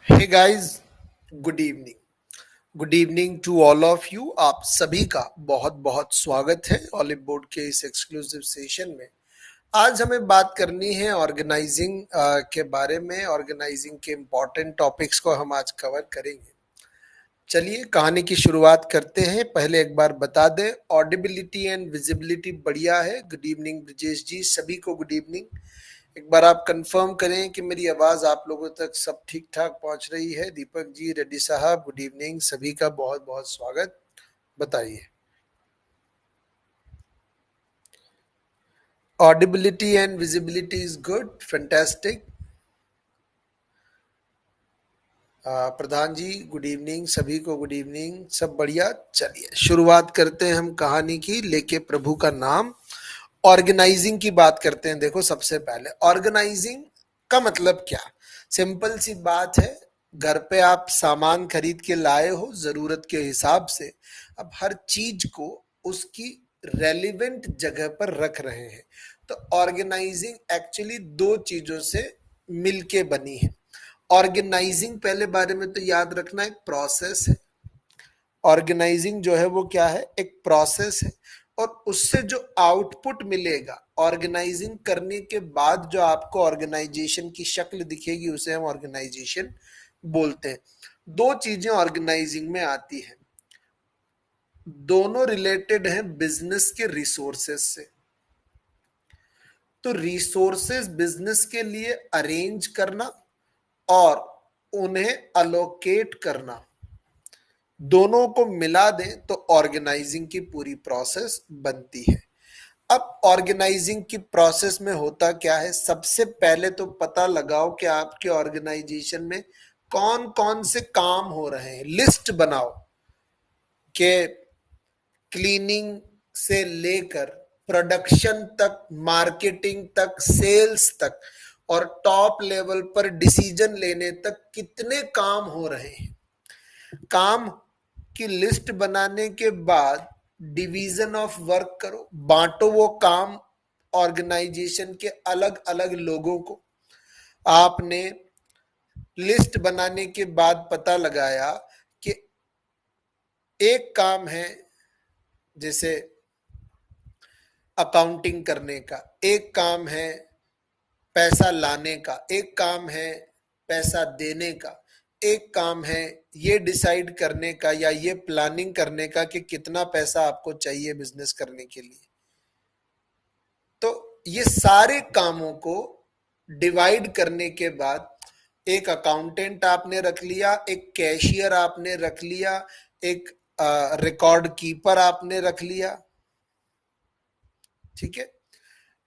Hey guys, good evening. Good evening to all of you. आप सभी का बहुत बहुत स्वागत है ऑलिव बोर्ड के इस एक्सक्लूसिव सेशन में। आज हमें बात करनी है ऑर्गेनाइजिंग के बारे में। ऑर्गेनाइजिंग के इम्पोर्टेंट टॉपिक्स को हम आज कवर करेंगे। चलिए कहानी की शुरुआत करते हैं। पहले एक बार बता दें, ऑडिबिलिटी एंड विजिबिलिटी बढ़िया है। गुड इवनिंग ब्रिजेश जी, सभी को गुड इवनिंग। एक बार आप कंफर्म करें कि मेरी आवाज आप लोगों तक सब ठीक ठाक पहुंच रही है। दीपक जी, रेड्डी साहब, गुड इवनिंग। सभी का बहुत बहुत स्वागत। बताइए। Audibility and visibility is good, fantastic. Pradhan ji good evening, सभी को गुड इवनिंग। सब बढ़िया। चलिए शुरुआत करते हैं हम कहानी की, लेके प्रभु का नाम। ऑर्गेनाइजिंग की बात करते हैं। देखो, सबसे पहले ऑर्गेनाइजिंग का मतलब क्या। सिंपल सी बात है। घर पे आप सामान खरीद के लाए हो जरूरत के हिसाब से। अब हर चीज को उसकी रेलिवेंट जगह पर रख रहे हैं। तो ऑर्गेनाइजिंग एक्चुअली दो चीजों से मिलके बनी है। ऑर्गेनाइजिंग पहले बारे में तो याद रखना, एक प्रोसेस है। ऑर्गेनाइजिंग जो है वो क्या है, एक प्रोसेस है। और उससे जो आउटपुट मिलेगा ऑर्गेनाइजिंग करने के बाद, जो आपको ऑर्गेनाइजेशन की शक्ल दिखेगी, उसे हम ऑर्गेनाइजेशन बोलते हैं। दो चीजें ऑर्गेनाइजिंग में आती हैं, दोनों रिलेटेड हैं बिजनेस के रिसोर्सेस से। तो रिसोर्सेस बिजनेस के लिए अरेंज करना और उन्हें अलोकेट करना, दोनों को मिला दें तो ऑर्गेनाइजिंग की पूरी प्रोसेस बनती है। अब ऑर्गेनाइजिंग की प्रोसेस में होता क्या है, सबसे पहले तो पता लगाओ कि आपके ऑर्गेनाइजेशन में कौन कौन से काम हो रहे हैं। लिस्ट बनाओ कि क्लीनिंग से लेकर प्रोडक्शन तक, मार्केटिंग तक, सेल्स तक और टॉप लेवल पर डिसीजन लेने तक कितने काम हो रहे हैं। काम की लिस्ट बनाने के बाद डिवीजन ऑफ वर्क करो, बांटो वो काम ऑर्गेनाइजेशन के अलग अलग लोगों को। आपने लिस्ट बनाने के बाद पता लगाया कि एक काम है जैसे अकाउंटिंग करने का, एक काम है पैसा लाने का, एक काम है पैसा देने का, एक काम है ये डिसाइड करने का या ये प्लानिंग करने का कि कितना पैसा आपको चाहिए बिजनेस करने के लिए। तो ये सारे कामों को डिवाइड करने के बाद एक अकाउंटेंट आपने रख लिया, एक कैशियर आपने रख लिया, एक रिकॉर्ड कीपर आपने रख लिया, ठीक है,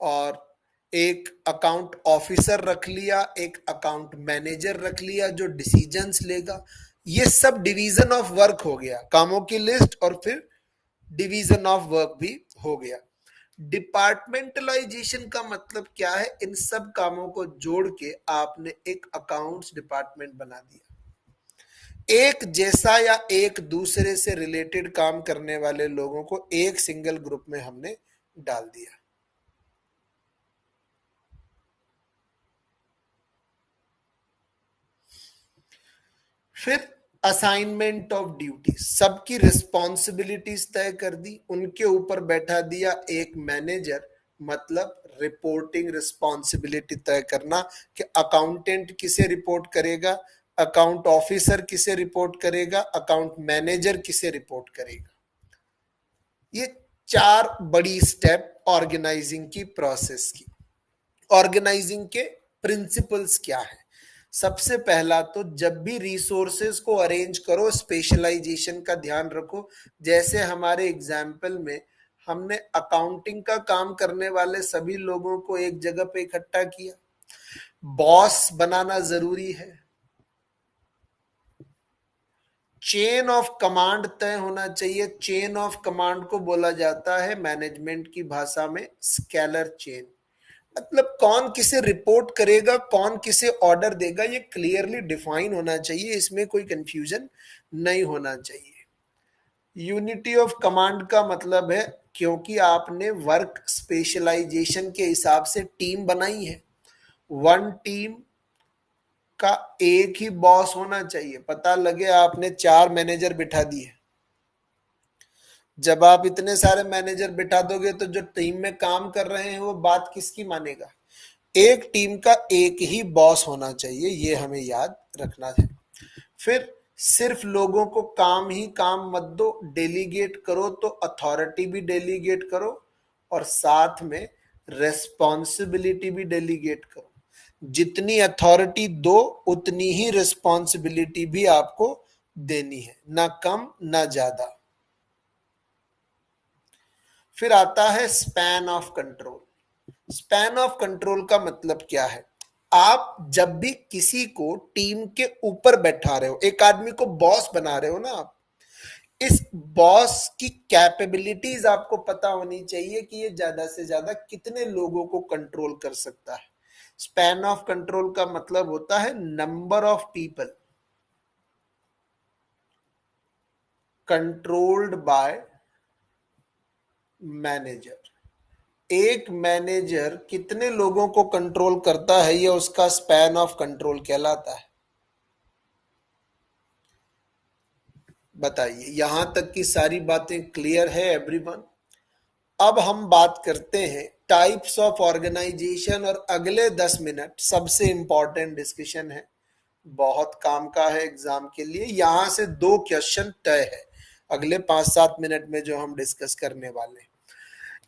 और एक अकाउंट ऑफिसर रख लिया, एक अकाउंट मैनेजर रख लिया जो डिसीजंस लेगा। ये सब डिवीजन ऑफ वर्क हो गया, कामों की लिस्ट और फिर डिवीजन ऑफ वर्क भी हो गया। डिपार्टमेंटलाइजेशन का मतलब क्या है, इन सब कामों को जोड़ के आपने एक अकाउंट्स डिपार्टमेंट बना दिया। एक जैसा या एक दूसरे से रिलेटेड काम करने वाले लोगों को एक सिंगल ग्रुप में हमने डाल दिया। फिर असाइनमेंट ऑफ ड्यूटी, सबकी रिस्पॉन्सिबिलिटीज तय कर दी, उनके ऊपर बैठा दिया एक मैनेजर, मतलब रिपोर्टिंग रिस्पॉन्सिबिलिटी तय करना कि अकाउंटेंट किसे रिपोर्ट करेगा, अकाउंट ऑफिसर किसे रिपोर्ट करेगा, अकाउंट मैनेजर किसे रिपोर्ट करेगा। ये चार बड़ी स्टेप ऑर्गेनाइजिंग की प्रोसेस की। ऑर्गेनाइजिंग के प्रिंसिपल्स क्या है। सबसे पहला तो जब भी रिसोर्सेज को अरेंज करो, स्पेशलाइजेशन का ध्यान रखो। जैसे हमारे एग्जाम्पल में हमने अकाउंटिंग का काम करने वाले सभी लोगों को एक जगह पे इकट्ठा किया। बॉस बनाना जरूरी है। चेन ऑफ कमांड तय होना चाहिए। चेन ऑफ कमांड को बोला जाता है मैनेजमेंट की भाषा में स्केलर चेन। मतलब कौन किसे रिपोर्ट करेगा, कौन किसे ऑर्डर देगा, ये क्लियरली डिफाइन होना चाहिए, इसमें कोई कंफ्यूजन नहीं होना चाहिए। यूनिटी ऑफ कमांड का मतलब है, क्योंकि आपने वर्क स्पेशलाइजेशन के हिसाब से टीम बनाई है, वन टीम का एक ही बॉस होना चाहिए। पता लगे आपने 4 मैनेजर बिठा दिए, जब आप इतने सारे मैनेजर बिठा दोगे तो जो टीम में काम कर रहे हैं वो बात किसकी मानेगा। एक टीम का एक ही बॉस होना चाहिए, ये हमें याद रखना है। फिर सिर्फ लोगों को काम ही काम मत दो, डेलीगेट करो तो अथॉरिटी भी डेलीगेट करो और साथ में रेस्पॉन्सिबिलिटी भी डेलीगेट करो। जितनी अथॉरिटी दो उतनी ही रिस्पॉन्सिबिलिटी भी आपको देनी है, ना कम ना ज्यादा। फिर आता है span of control. Span of control का मतलब क्या है? आप जब भी किसी को टीम के ऊपर बैठा रहे हो, एक आदमी को बॉस बना रहे हो ना आप, इस बॉस की कैपेबिलिटीज आपको पता होनी चाहिए कि ये ज्यादा से ज्यादा कितने लोगों को कंट्रोल कर सकता है। स्पैन ऑफ कंट्रोल का मतलब होता है number of people controlled by manager. एक मैनेजर कितने लोगों को कंट्रोल करता है, यह उसका स्पैन ऑफ कंट्रोल कहलाता है। बताइए, यहां तक की सारी बातें क्लियर है एवरीवन? अब हम बात करते हैं टाइप्स ऑफ ऑर्गेनाइजेशन, और अगले 10 मिनट सबसे इंपॉर्टेंट डिस्कशन है, बहुत काम का है एग्जाम के लिए। यहां से 2 क्वेश्चन तय है अगले 5-7 मिनट में जो हम डिस्कस करने वाले हैं।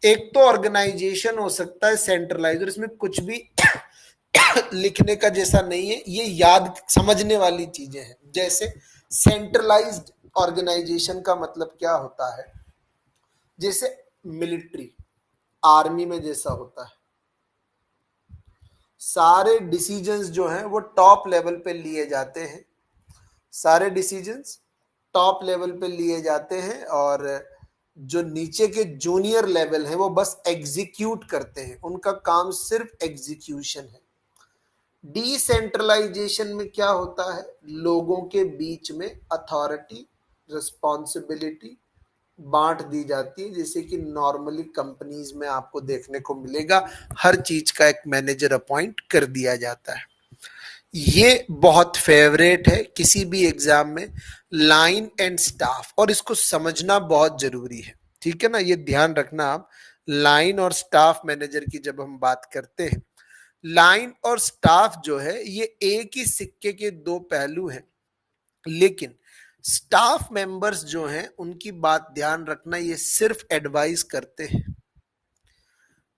एक तो ऑर्गेनाइजेशन हो सकता है सेंट्रलाइज, और इसमें कुछ भी लिखने का जैसा नहीं है, ये याद समझने वाली चीजें हैं। जैसे सेंट्रलाइज्ड ऑर्गेनाइजेशन का मतलब क्या होता है? जैसे मिलिट्री, आर्मी में जैसा होता है, सारे डिसीजंस जो हैं वो टॉप लेवल पे लिए जाते हैं, सारे डिसीजंस टॉप लेवल पे लिए जाते हैं, और जो नीचे के जूनियर लेवल हैं वो बस एग्जीक्यूट करते हैं, उनका काम सिर्फ एग्जीक्यूशन है। डिसेंट्रलाइजेशन में क्या होता है? लोगों के बीच में अथॉरिटी, रिस्पॉन्सिबिलिटी बांट दी जाती है, जैसे कि नॉर्मली कंपनीज में आपको देखने को मिलेगा, हर चीज का एक मैनेजर अपॉइंट कर दिया जाता है। ये बहुत फेवरेट है किसी भी एग्जाम में, लाइन एंड स्टाफ, और इसको समझना बहुत जरूरी है, ठीक है ना? ये ध्यान रखना आप, लाइन और स्टाफ मैनेजर की जब हम बात करते हैं, लाइन और स्टाफ जो है ये एक ही सिक्के के 2 पहलू हैं। लेकिन स्टाफ मेंबर्स जो हैं उनकी बात ध्यान रखना, ये सिर्फ एडवाइस करते हैं,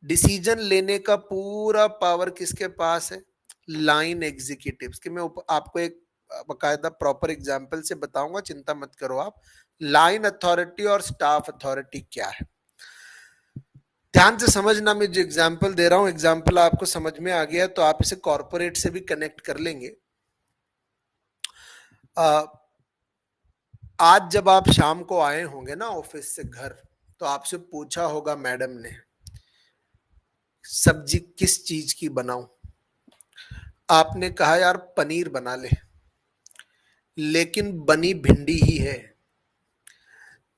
डिसीजन लेने का पूरा पावर किसके पास है? लाइन एग्जीक्यूटिव्स की। मैं आपको एक बकायदा प्रॉपर एग्जांपल से बताऊंगा, चिंता मत करो आप। लाइन अथॉरिटी और स्टाफ अथॉरिटी क्या है, ध्यान से समझना। मैं जो एग्जांपल दे रहा हूं, एग्जांपल आपको समझ में आ गया तो आप इसे कॉर्पोरेट से भी कनेक्ट कर लेंगे। आज जब आप शाम को आए होंगे ना ऑफिस से घर, तो आपसे पूछा होगा मैडम ने, सब्जी किस चीज की बनाऊं? आपने कहा यार पनीर बना ले, लेकिन बनी भिंडी ही है।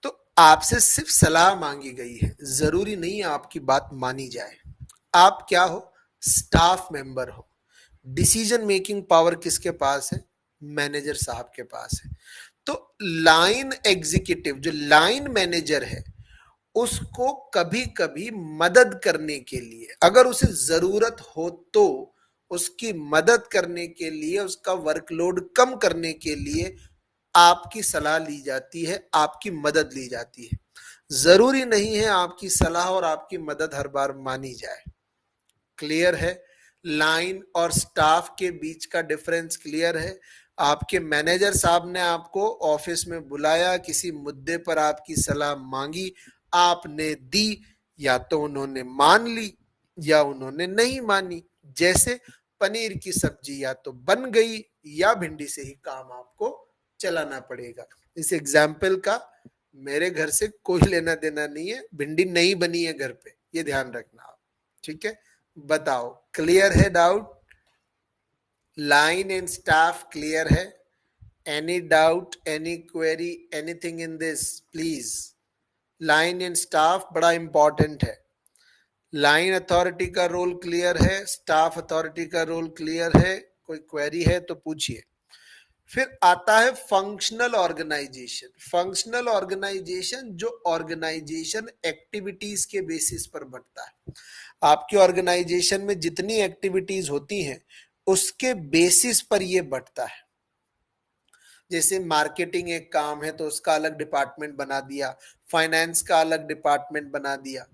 तो आपसे सिर्फ सलाह मांगी गई है, जरूरी नहीं है आपकी बात मानी जाए। आप क्या हो? स्टाफ मेंबर हो। डिसीजन मेकिंग पावर किसके पास है? मैनेजर साहब के पास है। तो लाइन एग्जीक्यूटिव, जो लाइन मैनेजर है, उसको कभी कभी मदद करने के लिए, अगर उसे जरूरत हो तो उसकी मदद करने के लिए, उसका वर्कलोड कम करने के लिए आपकी सलाह ली जाती है, आपकी मदद ली जाती है। जरूरी नहीं है आपकी सलाह और आपकी मदद हर बार मानी जाए। क्लियर है? लाइन और स्टाफ के बीच का डिफरेंस क्लियर है? आपके मैनेजर साहब ने आपको ऑफिस में बुलाया, किसी मुद्दे पर आपकी सलाह मांगी, आपने दी, या तो उन्होंने मान ली या उन्होंने नहीं मानी। जैसे पनीर की सब्जी या तो बन गई या भिंडी से ही काम आपको चलाना पड़ेगा। इस एग्जाम्पल का मेरे घर से कोई लेना देना नहीं है, भिंडी नहीं बनी है घर पे, ये ध्यान रखना आप, ठीक है? बताओ, क्लियर है doubt? Line and staff clear है? Any doubt, any query, anything in this please? Line and staff बड़ा इंपॉर्टेंट है। लाइन अथॉरिटी का रोल क्लियर है, स्टाफ अथॉरिटी का रोल क्लियर है, कोई क्वेरी है तो पूछिए। फिर आता है फंक्शनल ऑर्गेनाइजेशन। फंक्शनल ऑर्गेनाइजेशन जो ऑर्गेनाइजेशन एक्टिविटीज के बेसिस पर बढ़ता है। आपके ऑर्गेनाइजेशन में जितनी एक्टिविटीज होती हैं उसके बेसिस पर ये बढ़ता है। जैसे मार्केटिंग एक काम है तो उसका अलग डिपार्टमेंट बना दिया, फाइनेंस का अलग डिपार्टमेंट बना दिया।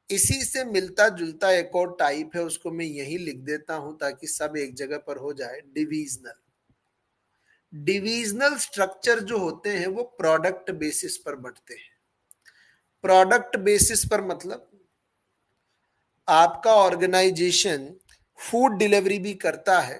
इसी से मिलता जुलता एक और टाइप है, उसको मैं यही लिख देता हूं ताकि सब एक जगह पर हो जाए, डिविजनल। डिविजनल स्ट्रक्चर जो होते हैं वो प्रोडक्ट बेसिस पर बढ़ते हैं। प्रोडक्ट बेसिस पर मतलब आपका ऑर्गेनाइजेशन फूड डिलीवरी भी करता है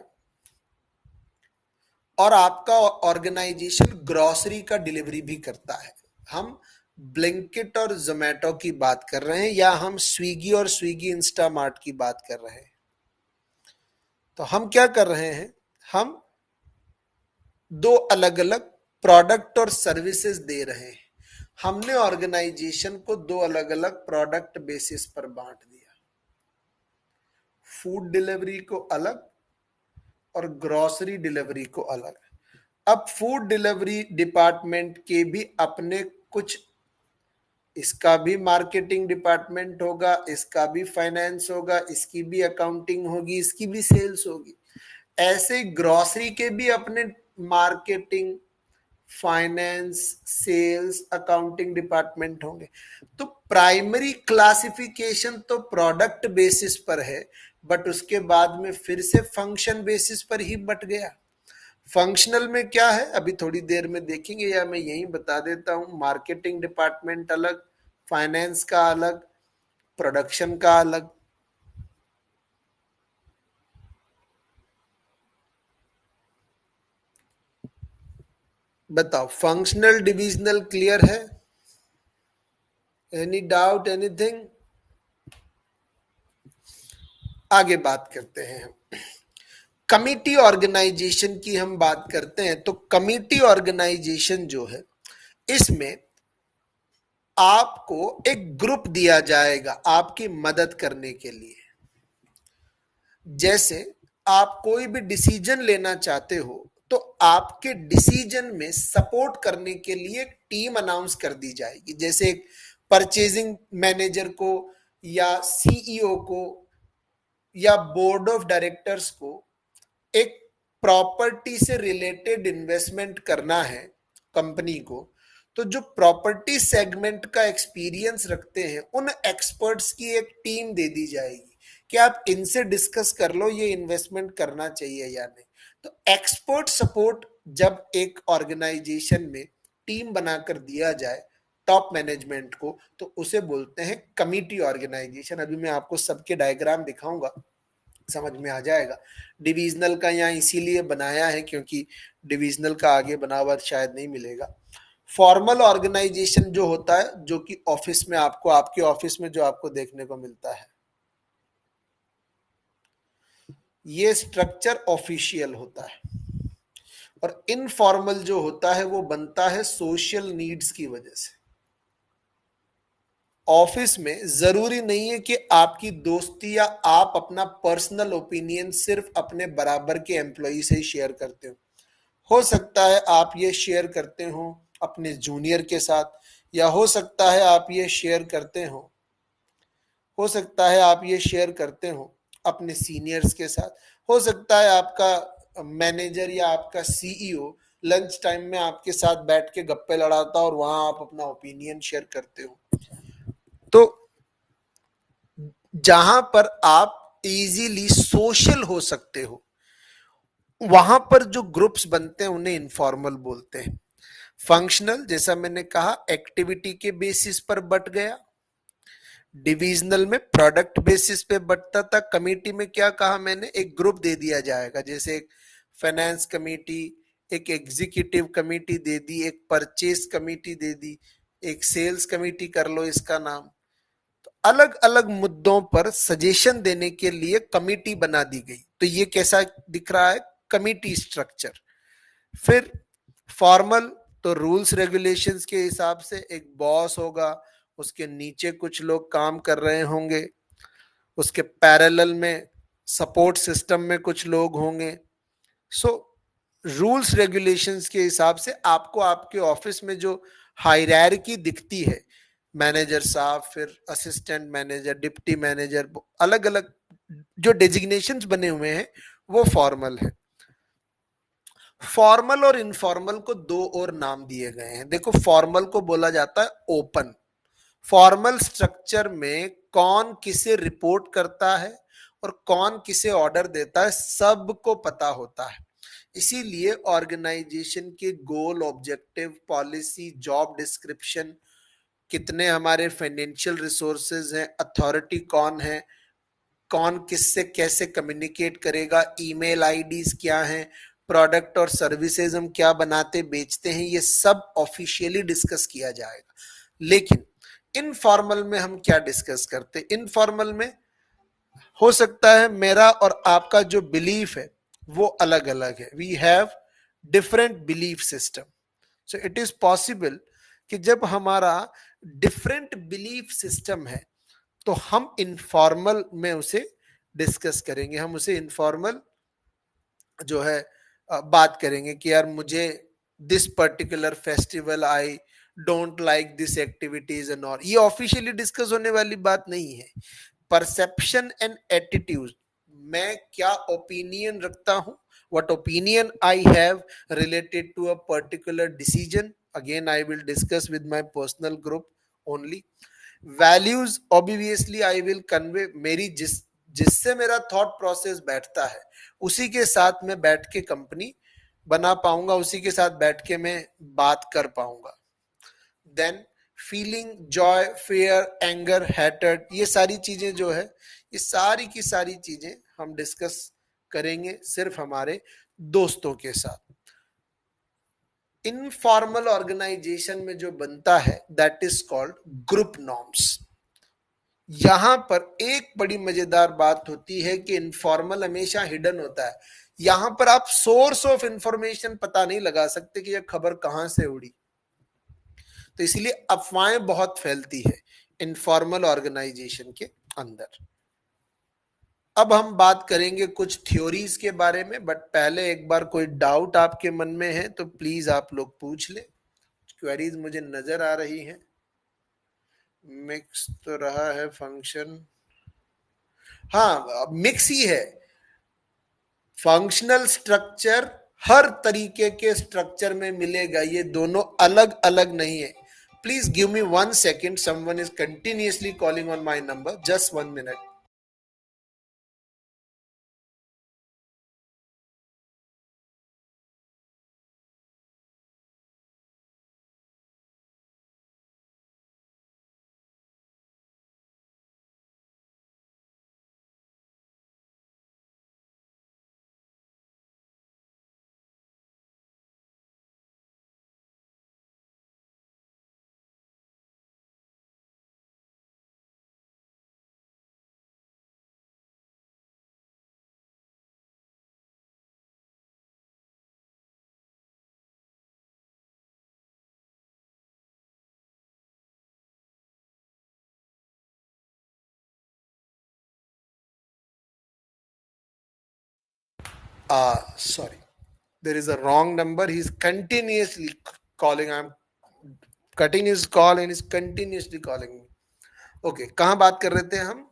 और आपका ऑर्गेनाइजेशन ग्रोसरी का डिलीवरी भी करता है। हम ब्लिंकिट और जोमेटो की बात कर रहे हैं या हम स्विगी और स्विगी इंस्टामार्ट की बात कर रहे हैं। तो हम क्या कर रहे हैं, हम दो अलग अलग प्रोडक्ट और सर्विसेज दे रहे हैं। हमने ऑर्गेनाइजेशन को दो अलग अलग प्रोडक्ट बेसिस पर बांट दिया, फूड डिलीवरी को अलग और ग्रोसरी डिलीवरी को अलग। अब फूड डिलीवरी डिपार्टमेंट के भी अपने कुछ, इसका भी मार्केटिंग डिपार्टमेंट होगा, इसका भी फाइनेंस होगा, इसकी भी अकाउंटिंग होगी, इसकी भी सेल्स होगी। ऐसे ग्रोसरी के भी अपने marketing, finance, sales, accounting department होंगे। तो प्राइमरी क्लासिफिकेशन तो प्रोडक्ट बेसिस पर है, बट उसके बाद में फिर से फंक्शन बेसिस पर ही बट गया। फंक्शनल में क्या है अभी थोड़ी देर में देखेंगे, या मैं यही बता देता हूं। मार्केटिंग डिपार्टमेंट अलग, फाइनेंस का अलग, प्रोडक्शन का अलग। बताओ, फंक्शनल डिविजनल क्लियर है? Any doubt, anything? आगे बात करते हैं हम। कमिटी ऑर्गेनाइजेशन की हम बात करते हैं। तो कमिटी ऑर्गेनाइजेशन जो है, इसमें आपको एक ग्रुप दिया जाएगा आपकी मदद करने के लिए। जैसे आप कोई भी डिसीजन लेना चाहते हो तो आपके डिसीजन में सपोर्ट करने के लिए एक टीम अनाउंस कर दी जाएगी। जैसे एक परचेजिंग मैनेजर को या सीईओ को या बोर्ड ऑफ डायरेक्टर्स को एक प्रॉपर्टी से रिलेटेड इन्वेस्टमेंट करना है कंपनी को, तो जो प्रॉपर्टी सेगमेंट का एक्सपीरियंस रखते हैं उन एक्सपर्ट्स की एक टीम दे दी जाएगी कि आप इनसे डिस्कस कर लो ये इन्वेस्टमेंट करना चाहिए या नहीं। तो एक्सपर्ट सपोर्ट जब एक ऑर्गेनाइजेशन में टीम बनाकर दिया जाए टॉप मैनेजमेंट को, तो उसे बोलते हैं कमिटी ऑर्गेनाइजेशन। अभी मैं आपको सबके डायग्राम दिखाऊंगा, समझ में आ जाएगा। डिविजनल का यहाँ इसीलिए बनाया है क्योंकि डिविजनल का आगे बना हुआ शायद नहीं मिलेगा। फॉर्मल ऑर्गेनाइजेशन जो होता है, जो कि ऑफिस में आपको, आपके ऑफिस में जो आपको देखने को मिलता है, ये स्ट्रक्चर ऑफिशियल होता है। और इनफॉर्मल जो होता है वो बनता है सोशल नीड्स की वजह से। ऑफिस में जरूरी नहीं है कि आपकी दोस्ती या आप अपना पर्सनल ओपिनियन सिर्फ अपने बराबर के एम्प्लॉय से ही शेयर करते हो सकता है आप ये शेयर करते हो अपने जूनियर के साथ, या हो सकता है आप ये शेयर करते हो सकता है आप ये शेयर करते हो अपने सीनियर्स के साथ। हो सकता है आपका मैनेजर या आपका सीईओ लंच टाइम में आपके साथ बैठ के गप्पे लड़ाता और वहां आप अपना ओपिनियन शेयर करते हो। तो जहां पर आप इजीली सोशल हो सकते हो, वहां पर जो ग्रुप्स बनते हैं उन्हें इनफॉर्मल बोलते हैं। फंक्शनल, जैसा मैंने कहा, एक्टिविटी के बेसिस पर बट गया। डिविजनल में प्रोडक्ट बेसिस पे बटता था। कमेटी में क्या कहा मैंने, एक ग्रुप दे दिया जाएगा, जैसे एक फाइनेंस कमेटी, एक एग्जीक्यूटिव कमेटी दे दी, एक परचेज कमेटी दे दी, एक सेल्स कमेटी कर लो इसका नाम। तो अलग अलग मुद्दों पर सजेशन देने के लिए कमेटी बना दी गई। तो ये कैसा दिख रहा है, कमेटी स्ट्रक्चर। फिर फॉर्मल, तो रूल्स रेगुलेशंस के हिसाब से एक बॉस होगा, उसके नीचे कुछ लोग काम कर रहे होंगे, उसके पैरेलल में सपोर्ट सिस्टम में कुछ लोग होंगे, सो रूल्स रेगुलेशंस के हिसाब से आपको आपके ऑफिस में जो हायरार्की दिखती है, मैनेजर साहब, फिर असिस्टेंट मैनेजर, डिप्टी मैनेजर, अलग अलग जो डेजिग्नेशंस बने हुए हैं वो फॉर्मल है। फॉर्मल और इनफॉर्मल को दो और नाम दिए गए हैं। देखो, फॉर्मल को बोला जाता है ओपन। फॉर्मल स्ट्रक्चर में कौन किसे रिपोर्ट करता है और कौन किसे ऑर्डर देता है सबको पता होता है। इसीलिए ऑर्गेनाइजेशन के गोल, ऑब्जेक्टिव, पॉलिसी, जॉब डिस्क्रिप्शन, कितने हमारे फाइनेंशियल रिसोर्सेज हैं, अथॉरिटी कौन है, कौन किससे कैसे कम्युनिकेट करेगा, ईमेल आईडीज क्या हैं, प्रोडक्ट और सर्विसेज हम क्या बनाते बेचते हैं, ये सब ऑफिशियली डिस्कस किया जाएगा। लेकिन इनफॉर्मल में हम क्या डिस्कस करते, इनफॉर्मल में हो सकता है मेरा और आपका जो बिलीफ है वो अलग अलग है। We have different belief system. So it is possible कि जब हमारा डिफरेंट बिलीफ सिस्टम है तो हम इनफॉर्मल में उसे डिस्कस करेंगे, हम उसे इनफॉर्मल जो है बात करेंगे कि यार मुझे this particular festival I don't like this activities and all. ये ऑफिशियली डिस्कस होने वाली बात नहीं है। परसेप्शन एंड एटीट्यूड, मैं क्या ओपिनियन रखता हूं, what opinion I have related to a particular decision, again I will discuss with my personal group only. Values obviously I will convey, मेरी जिससे मेरा थॉट प्रोसेस बैठता है उसी के साथ मैं बैठ के कंपनी बना पाऊंगा, उसी के साथ बैठ के मैं बात कर पाऊंगा। Than feeling, Joy, fair, anger, hatted, ये सारी चीजें जो है, ये सारी की सारी चीजें हम डिस्कस करेंगे सिर्फ हमारे दोस्तों के साथ। इनफॉर्मल ऑर्गेनाइजेशन में जो बनता है that is called group norms. यहां पर एक बड़ी मजेदार बात होती है कि इनफॉर्मल हमेशा हिडन होता है। यहां पर आप सोर्स ऑफ इंफॉर्मेशन पता नहीं लगा सकते कि यह खबर कहां से उड़ी, तो इसलिए अफवाहें बहुत फैलती है इनफॉर्मल ऑर्गेनाइजेशन के अंदर। अब हम बात करेंगे कुछ थ्योरीज के बारे में, बट पहले एक बार कोई डाउट आपके मन में है तो प्लीज आप लोग पूछ ले। क्वेरीज मुझे नजर आ रही हैं। मिक्स तो रहा है फंक्शन, हाँ मिक्स ही है। फंक्शनल स्ट्रक्चर हर तरीके के स्ट्रक्चर में मिलेगा, ये दोनों अलग अलग नहीं है। Please give me 1 second, someone is continuously calling on my number, just 1 minute। Sorry, there is a wrong number, he is continuously calling, I am cutting his call and is continuously calling me। Okay, कहां बात कर रहे थे हम?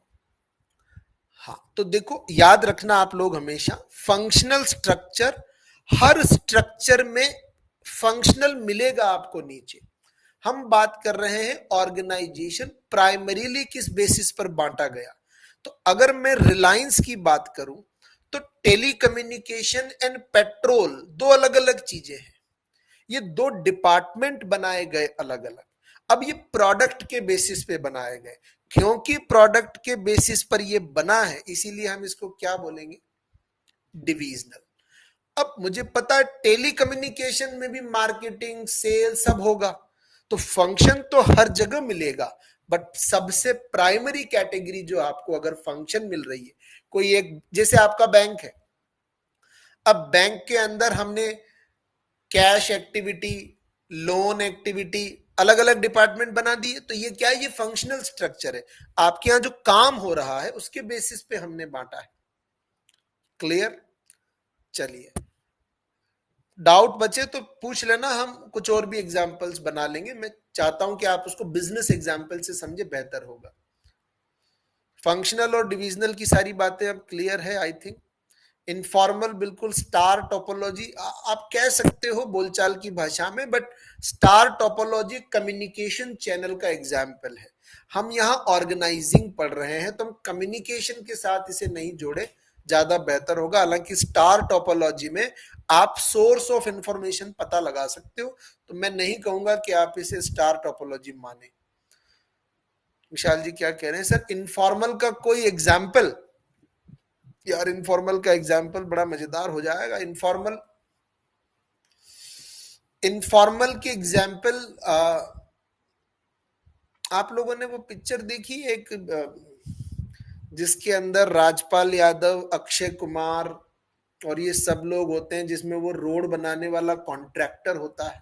हाँ, तो देखो याद रखना आप लोग हमेशा, फंक्शनल स्ट्रक्चर, हर स्ट्रक्चर में फंक्शनल मिलेगा आपको नीचे। हम बात कर रहे हैं ऑर्गेनाइजेशन प्राइमरीली किस बेसिस पर बांटा गया। तो अगर मैं रिलायंस की बात करूं तो टेलीकम्युनिकेशन एंड पेट्रोल दो अलग अलग चीजें हैं, ये दो डिपार्टमेंट बनाए गए अलग अलग। अब ये प्रोडक्ट के बेसिस पे बनाए गए, क्योंकि प्रोडक्ट के बेसिस पर ये बना है इसीलिए हम इसको क्या बोलेंगे, डिविजनल। अब मुझे पता है टेलीकम्युनिकेशन में भी मार्केटिंग, सेल सब होगा, तो फंक्शन तो हर जगह मिलेगा, बट सबसे प्राइमरी कैटेगरी जो आपको अगर फंक्शन मिल रही है, कोई एक, जैसे आपका बैंक है, अब बैंक के अंदर हमने कैश एक्टिविटी, लोन एक्टिविटी, अलग अलग डिपार्टमेंट बना दिए, तो ये क्या है, ये फंक्शनल स्ट्रक्चर है। आपके यहां जो काम हो रहा है उसके बेसिस पे हमने बांटा है। क्लियर? चलिए डाउट बचे तो पूछ लेना, हम कुछ और भी एग्जांपल्स बना लेंगे। मैं चाहता हूं कि आप उसको बिजनेस एग्जांपल से समझे, बेहतर होगा। फंक्शनल और डिविजनल की सारी बातें अब क्लियर है आई थिंक। इनफॉर्मल बिल्कुल स्टार टोपोलॉजी आप कह सकते हो बोलचाल की भाषा में, but star topology communication channel का एग्जाम्पल है। हम यहाँ ऑर्गेनाइजिंग पढ़ रहे हैं तो हम कम्युनिकेशन के साथ इसे नहीं जोड़े, ज्यादा बेहतर होगा। हालांकि स्टार टोपोलॉजी में आप सोर्स ऑफ इंफॉर्मेशन पता लगा सकते हो, तो मैं नहीं कहूंगा कि आप इसे स्टार टोपोलॉजी माने। विशाल जी क्या कह रहे हैं सर, इनफॉर्मल का कोई एग्जाम्पल? यार इनफॉर्मल का एग्जाम्पल बड़ा मजेदार हो जाएगा। इनफॉर्मल इनफॉर्मल के एग्जाम्पल, आप लोगों ने वो पिक्चर देखी एक जिसके अंदर राजपाल यादव, अक्षय कुमार और ये सब लोग होते हैं, जिसमें वो रोड बनाने वाला कॉन्ट्रैक्टर होता है,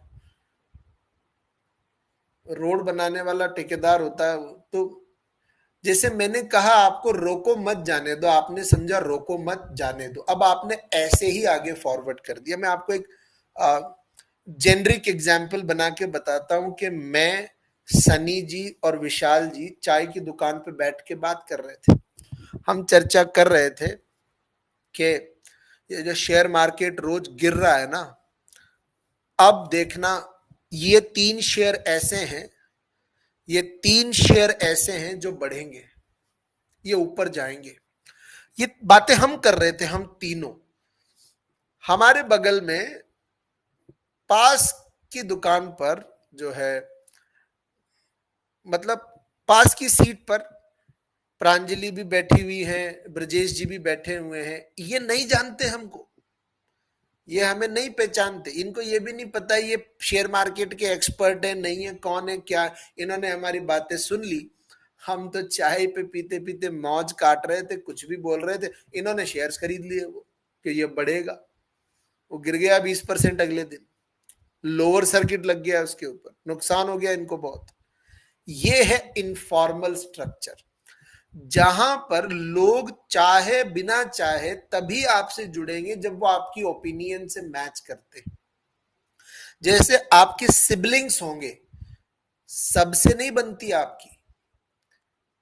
रोड बनाने वाला ठेकेदार होता है। तो जैसे मैंने कहा आपको रोको मत जाने दो, आपने समझा रोको मत जाने दो, अब आपने ऐसे ही आगे फॉरवर्ड कर दिया। मैं आपको एक जेनरिक एग्जाम्पल बना के बताता हूं कि मैं, सनी जी और विशाल जी चाय की दुकान पे बैठ के बात कर रहे थे। हम चर्चा कर रहे थे कि ये जो शेयर मार्केट रोज गिर रहा है ना, अब देखना ये 3 शेयर ऐसे हैं, ये 3 शेयर ऐसे हैं जो बढ़ेंगे, ये ऊपर जाएंगे। ये बातें हम कर रहे थे, हम तीनों। हमारे बगल में पास की दुकान पर जो है, मतलब पास की सीट पर प्रांजलि भी बैठी हुई है, ब्रजेश जी भी बैठे हुए हैं। ये नहीं जानते हमको, ये हमें नहीं पहचानते, इनको ये भी नहीं पता ये शेयर मार्केट के एक्सपर्ट है नहीं है, कौन है क्या। इन्होंने हमारी बातें सुन ली, हम तो चाय पे पीते पीते मौज काट रहे थे, कुछ भी बोल रहे थे। इन्होंने शेयर्स खरीद लिए वो कि ये बढ़ेगा, वो गिर गया 20% अगले दिन, लोअर सर्किट लग गया उसके ऊपर, नुकसान हो गया इनको बहुत। ये है इनफॉर्मल स्ट्रक्चर, जहां पर लोग चाहे बिना चाहे तभी आपसे जुड़ेंगे जब वो आपकी ओपिनियन से मैच करते हैं। जैसे आपके सिबलिंग्स होंगे, सबसे नहीं बनती आपकी,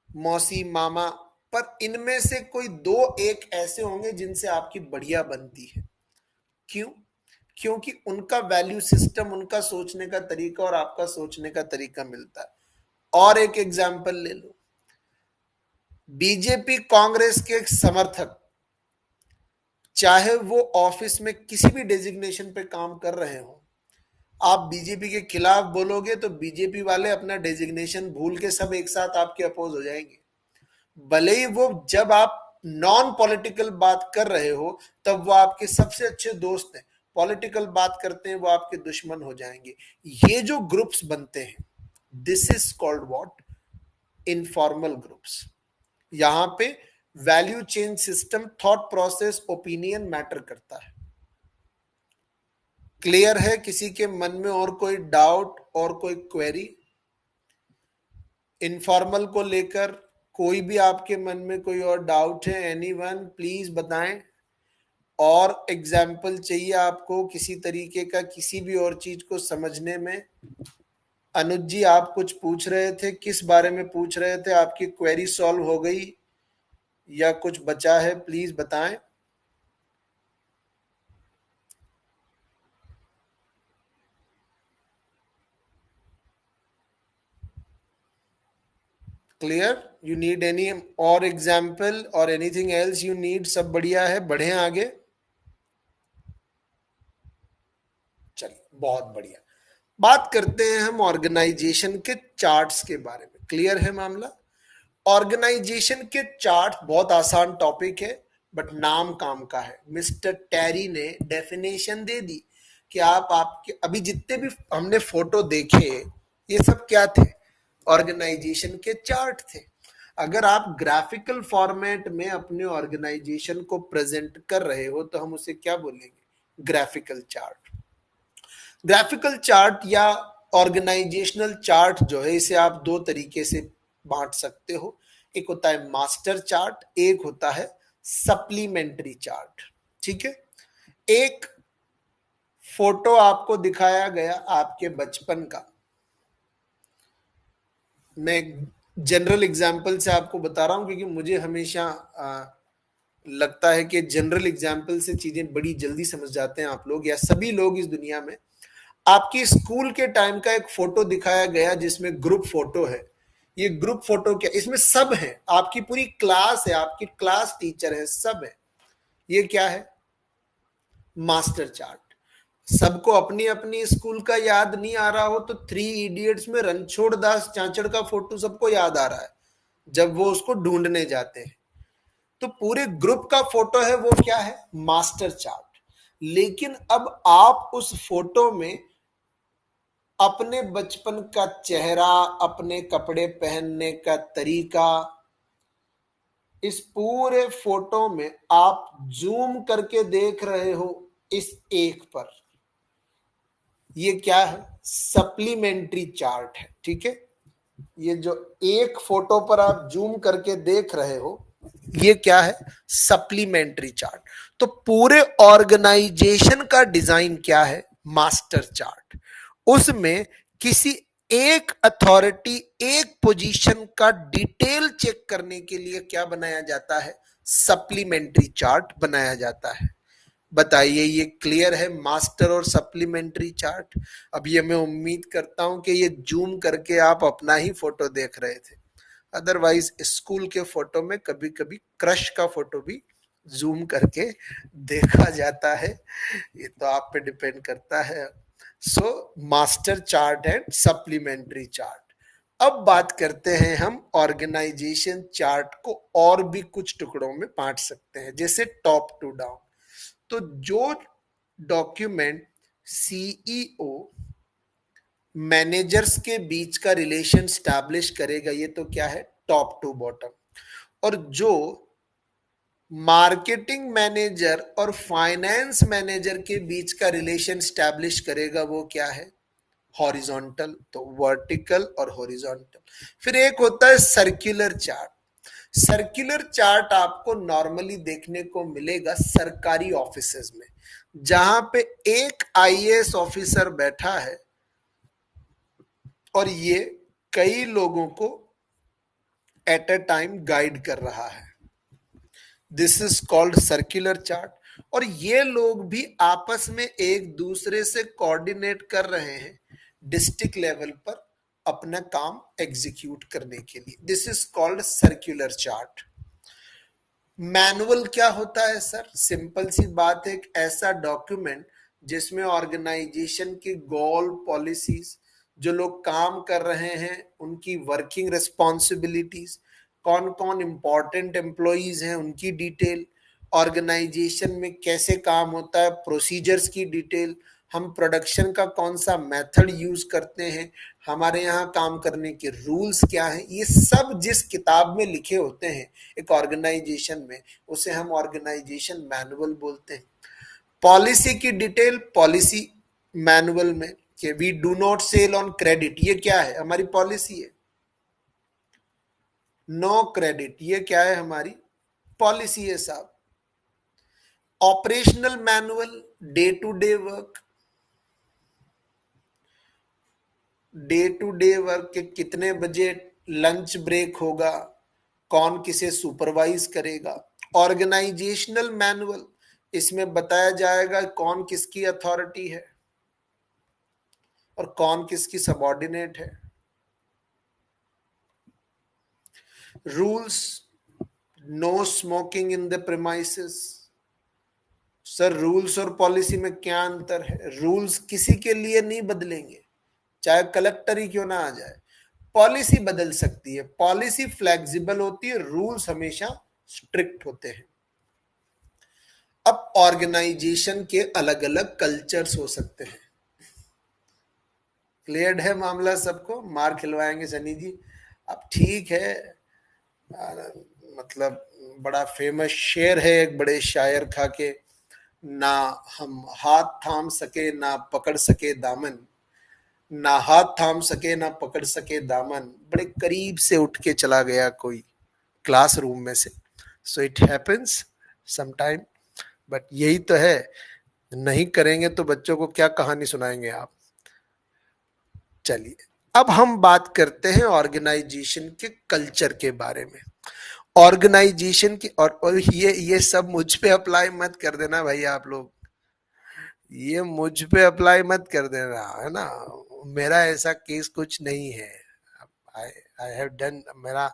मौसी मामा, पर इनमें से कोई दो एक ऐसे होंगे जिनसे आपकी बढ़िया बनती है। क्यों? क्योंकि उनका वैल्यू सिस्टम, उनका सोचने का तरीका और आपका सोचने का तरीका मिलता है। और एक एग्जाम्पल ले लो, बीजेपी कांग्रेस के समर्थक, चाहे वो ऑफिस में किसी भी डेजिग्नेशन पे काम कर रहे हो, आप बीजेपी के खिलाफ बोलोगे तो बीजेपी वाले अपना डेजिग्नेशन भूल के सब एक साथ आपके अपोज हो जाएंगे। भले ही वो, जब आप नॉन पॉलिटिकल बात कर रहे हो तब वो आपके सबसे अच्छे दोस्त हैं, पॉलिटिकल बात करते हैं वो आपके दुश्मन हो जाएंगे। ये जो ग्रुप्स बनते हैं, this is called what, informal groups. यहां पे value chain system, thought process, opinion matter करता है। क्लियर है? किसी के मन में और कोई डाउट और कोई क्वेरी इनफॉर्मल को लेकर? कोई भी आपके मन में कोई और डाउट है, एनीवन प्लीज बताएं। और एग्जाम्पल चाहिए आपको किसी तरीके का, किसी भी और चीज को समझने में? अनुज जी आप कुछ पूछ रहे थे, किस बारे में पूछ रहे थे? आपकी क्वेरी सॉल्व हो गई या कुछ बचा है? प्लीज बताएं। क्लियर? यू नीड एनी और एग्जाम्पल और एनीथिंग एल्स यू नीड? सब बढ़िया है, बढ़े आगे। चलिए बहुत बढ़िया। बात करते हैं हम ऑर्गेनाइजेशन के चार्ट्स के बारे में। क्लियर है मामला? ऑर्गेनाइजेशन के चार्ट बहुत आसान टॉपिक है, बट नाम काम का है। मिस्टर टेरी ने डेफिनेशन दे दी कि आप आपके अभी जितने भी हमने फोटो देखे, ये सब क्या थे? ऑर्गेनाइजेशन के चार्ट थे। अगर आप ग्राफिकल फॉर्मेट में अपने ऑर्गेनाइजेशन को प्रेजेंट कर रहे हो तो हम उसे क्या बोलेंगे? Graphical chart. ग्राफिकल चार्ट या ऑर्गेनाइजेशनल चार्ट जो है, इसे आप दो तरीके से बांट सकते हो। एक होता है मास्टर चार्ट, एक होता है सप्लीमेंट्री चार्ट। ठीक है? एक फोटो आपको दिखाया गया आपके बचपन का। मैं जनरल एग्जाम्पल से आपको बता रहा हूं क्योंकि मुझे हमेशा लगता है कि जनरल एग्जाम्पल से चीजें बड़ी जल्दी समझ जाते हैं आप लोग या सभी लोग इस दुनिया में। आपकी स्कूल के टाइम का एक फोटो दिखाया गया जिसमें ग्रुप फोटो है। ये ग्रुप फोटो क्या, इसमें सब है, आपकी पूरी क्लास है, आपकी क्लास टीचर है, सब है। ये क्या है? Master chart. सबको अपनी अपनी स्कूल का याद नहीं आ रहा हो तो थ्री इडियट्स में रणछोड़ दास चांचड़ का फोटो सबको याद आ रहा है जब वो उसको ढूंढने जाते हैं। तो पूरे ग्रुप का फोटो है, वो क्या है? Master chart. लेकिन अब आप उस फोटो में अपने बचपन का चेहरा, अपने कपड़े पहनने का तरीका, इस पूरे फोटो में आप जूम करके देख रहे हो इस एक पर। ये क्या है? सप्लीमेंट्री चार्ट है। ठीक है, ये जो एक फोटो पर आप जूम करके देख रहे हो ये क्या है? Supplementary chart. तो पूरे ऑर्गेनाइजेशन का डिजाइन क्या है? Master chart. उसमें किसी एक अथॉरिटी, एक पोजीशन का डिटेल चेक करने के लिए क्या बनाया जाता है? सप्लीमेंट्री चार्ट बनाया जाता है। बताइए, ये क्लियर है? मास्टर और सप्लीमेंट्री चार्ट। अब ये मैं उम्मीद करता हूं कि ये जूम करके आप अपना ही फोटो देख रहे थे, अदरवाइज स्कूल के फोटो में कभी कभी क्रश का फोटो भी जूम करके देखा जाता है। ये तो आप पे डिपेंड करता है। So master chart and supplementary chart. अब बात करते हैं हम ऑर्गेनाइजेशन चार्ट को और भी कुछ टुकड़ों में बांट सकते हैं, जैसे टॉप टू डाउन। तो जो डॉक्यूमेंट सीईओ मैनेजर्स के बीच का रिलेशन स्टैब्लिश करेगा, ये तो क्या है? Top to bottom. और जो मार्केटिंग मैनेजर और फाइनेंस मैनेजर के बीच का रिलेशन स्टैब्लिश करेगा, वो क्या है? हॉरिजॉन्टल। तो वर्टिकल और हॉरिजॉन्टल। फिर एक होता है सर्कुलर चार्ट। सर्कुलर चार्ट आपको नॉर्मली देखने को मिलेगा सरकारी ऑफिसेज में, जहां पे एक आईएएस ऑफिसर बैठा है और ये कई लोगों को एट अ टाइम गाइड कर रहा है। This is called circular chart. और ये लोग भी आपस में एक दूसरे से कोऑर्डिनेट कर रहे हैं डिस्ट्रिक्ट लेवल पर अपना काम एग्जीक्यूट करने के लिए। This is called circular chart. Manual क्या होता है सर? सिंपल सी बात है, एक ऐसा डॉक्यूमेंट जिसमें ऑर्गेनाइजेशन के गोल, पॉलिसीज, जो लोग काम कर रहे हैं उनकी वर्किंग रिस्पॉन्सिबिलिटीज, कौन कौन इंपॉर्टेंट एम्प्लॉइज हैं उनकी डिटेल, ऑर्गेनाइजेशन में कैसे काम होता है, प्रोसीजर्स की डिटेल, हम प्रोडक्शन का कौन सा मेथड यूज करते हैं, हमारे यहाँ काम करने के रूल्स क्या हैं, ये सब जिस किताब में लिखे होते हैं एक ऑर्गेनाइजेशन में, उसे हम ऑर्गेनाइजेशन मैनुअल बोलते हैं। पॉलिसी की डिटेल पॉलिसी मैनुअल में, कि we do not sell on credit, ये क्या है? हमारी पॉलिसी है। नो क्रेडिट, ये क्या है? हमारी पॉलिसी है साहब। Operational manual, day to day work, day to day work के कितने बजे लंच ब्रेक होगा, कौन किसे सुपरवाइज करेगा। ऑर्गेनाइजेशनल मैनुअल, इसमें बताया जाएगा कौन किसकी अथॉरिटी है और कौन किसकी सबऑर्डिनेट है। Rules, no smoking in the premises. Sir rules और पॉलिसी में क्या अंतर है? रूल्स किसी के लिए नहीं बदलेंगे, चाहे कलेक्टर ही क्यों ना आ जाए। पॉलिसी बदल सकती है, पॉलिसी फ्लेक्सिबल होती है, रूल्स हमेशा स्ट्रिक्ट होते हैं। अब ऑर्गेनाइजेशन के अलग अलग कल्चर्स हो सकते हैं। क्लियर है मामला सबको? मार खिलवाएंगे सनी जी। अब ठीक है, मतलब बड़ा फेमस शेर है एक बड़े शायर खा के, ना हम हाथ थाम सके ना पकड़ सके दामन, ना हाथ थाम सके ना पकड़ सके दामन, बड़े करीब से उठ के चला गया कोई क्लासरूम में से। So it happens sometime, but यही तो है, नहीं करेंगे तो बच्चों को क्या कहानी सुनाएंगे आप। चलिए, अब हम बात करते हैं ऑर्गेनाइजेशन के कल्चर के बारे में। ऑर्गेनाइजेशन की और ये सब मुझ पे अप्लाई मत कर देना भाई आप लोग, ये मुझ पे अप्लाई मत कर देना, है ना। मेरा ऐसा केस कुछ नहीं है। आई आई हैव डन मेरा।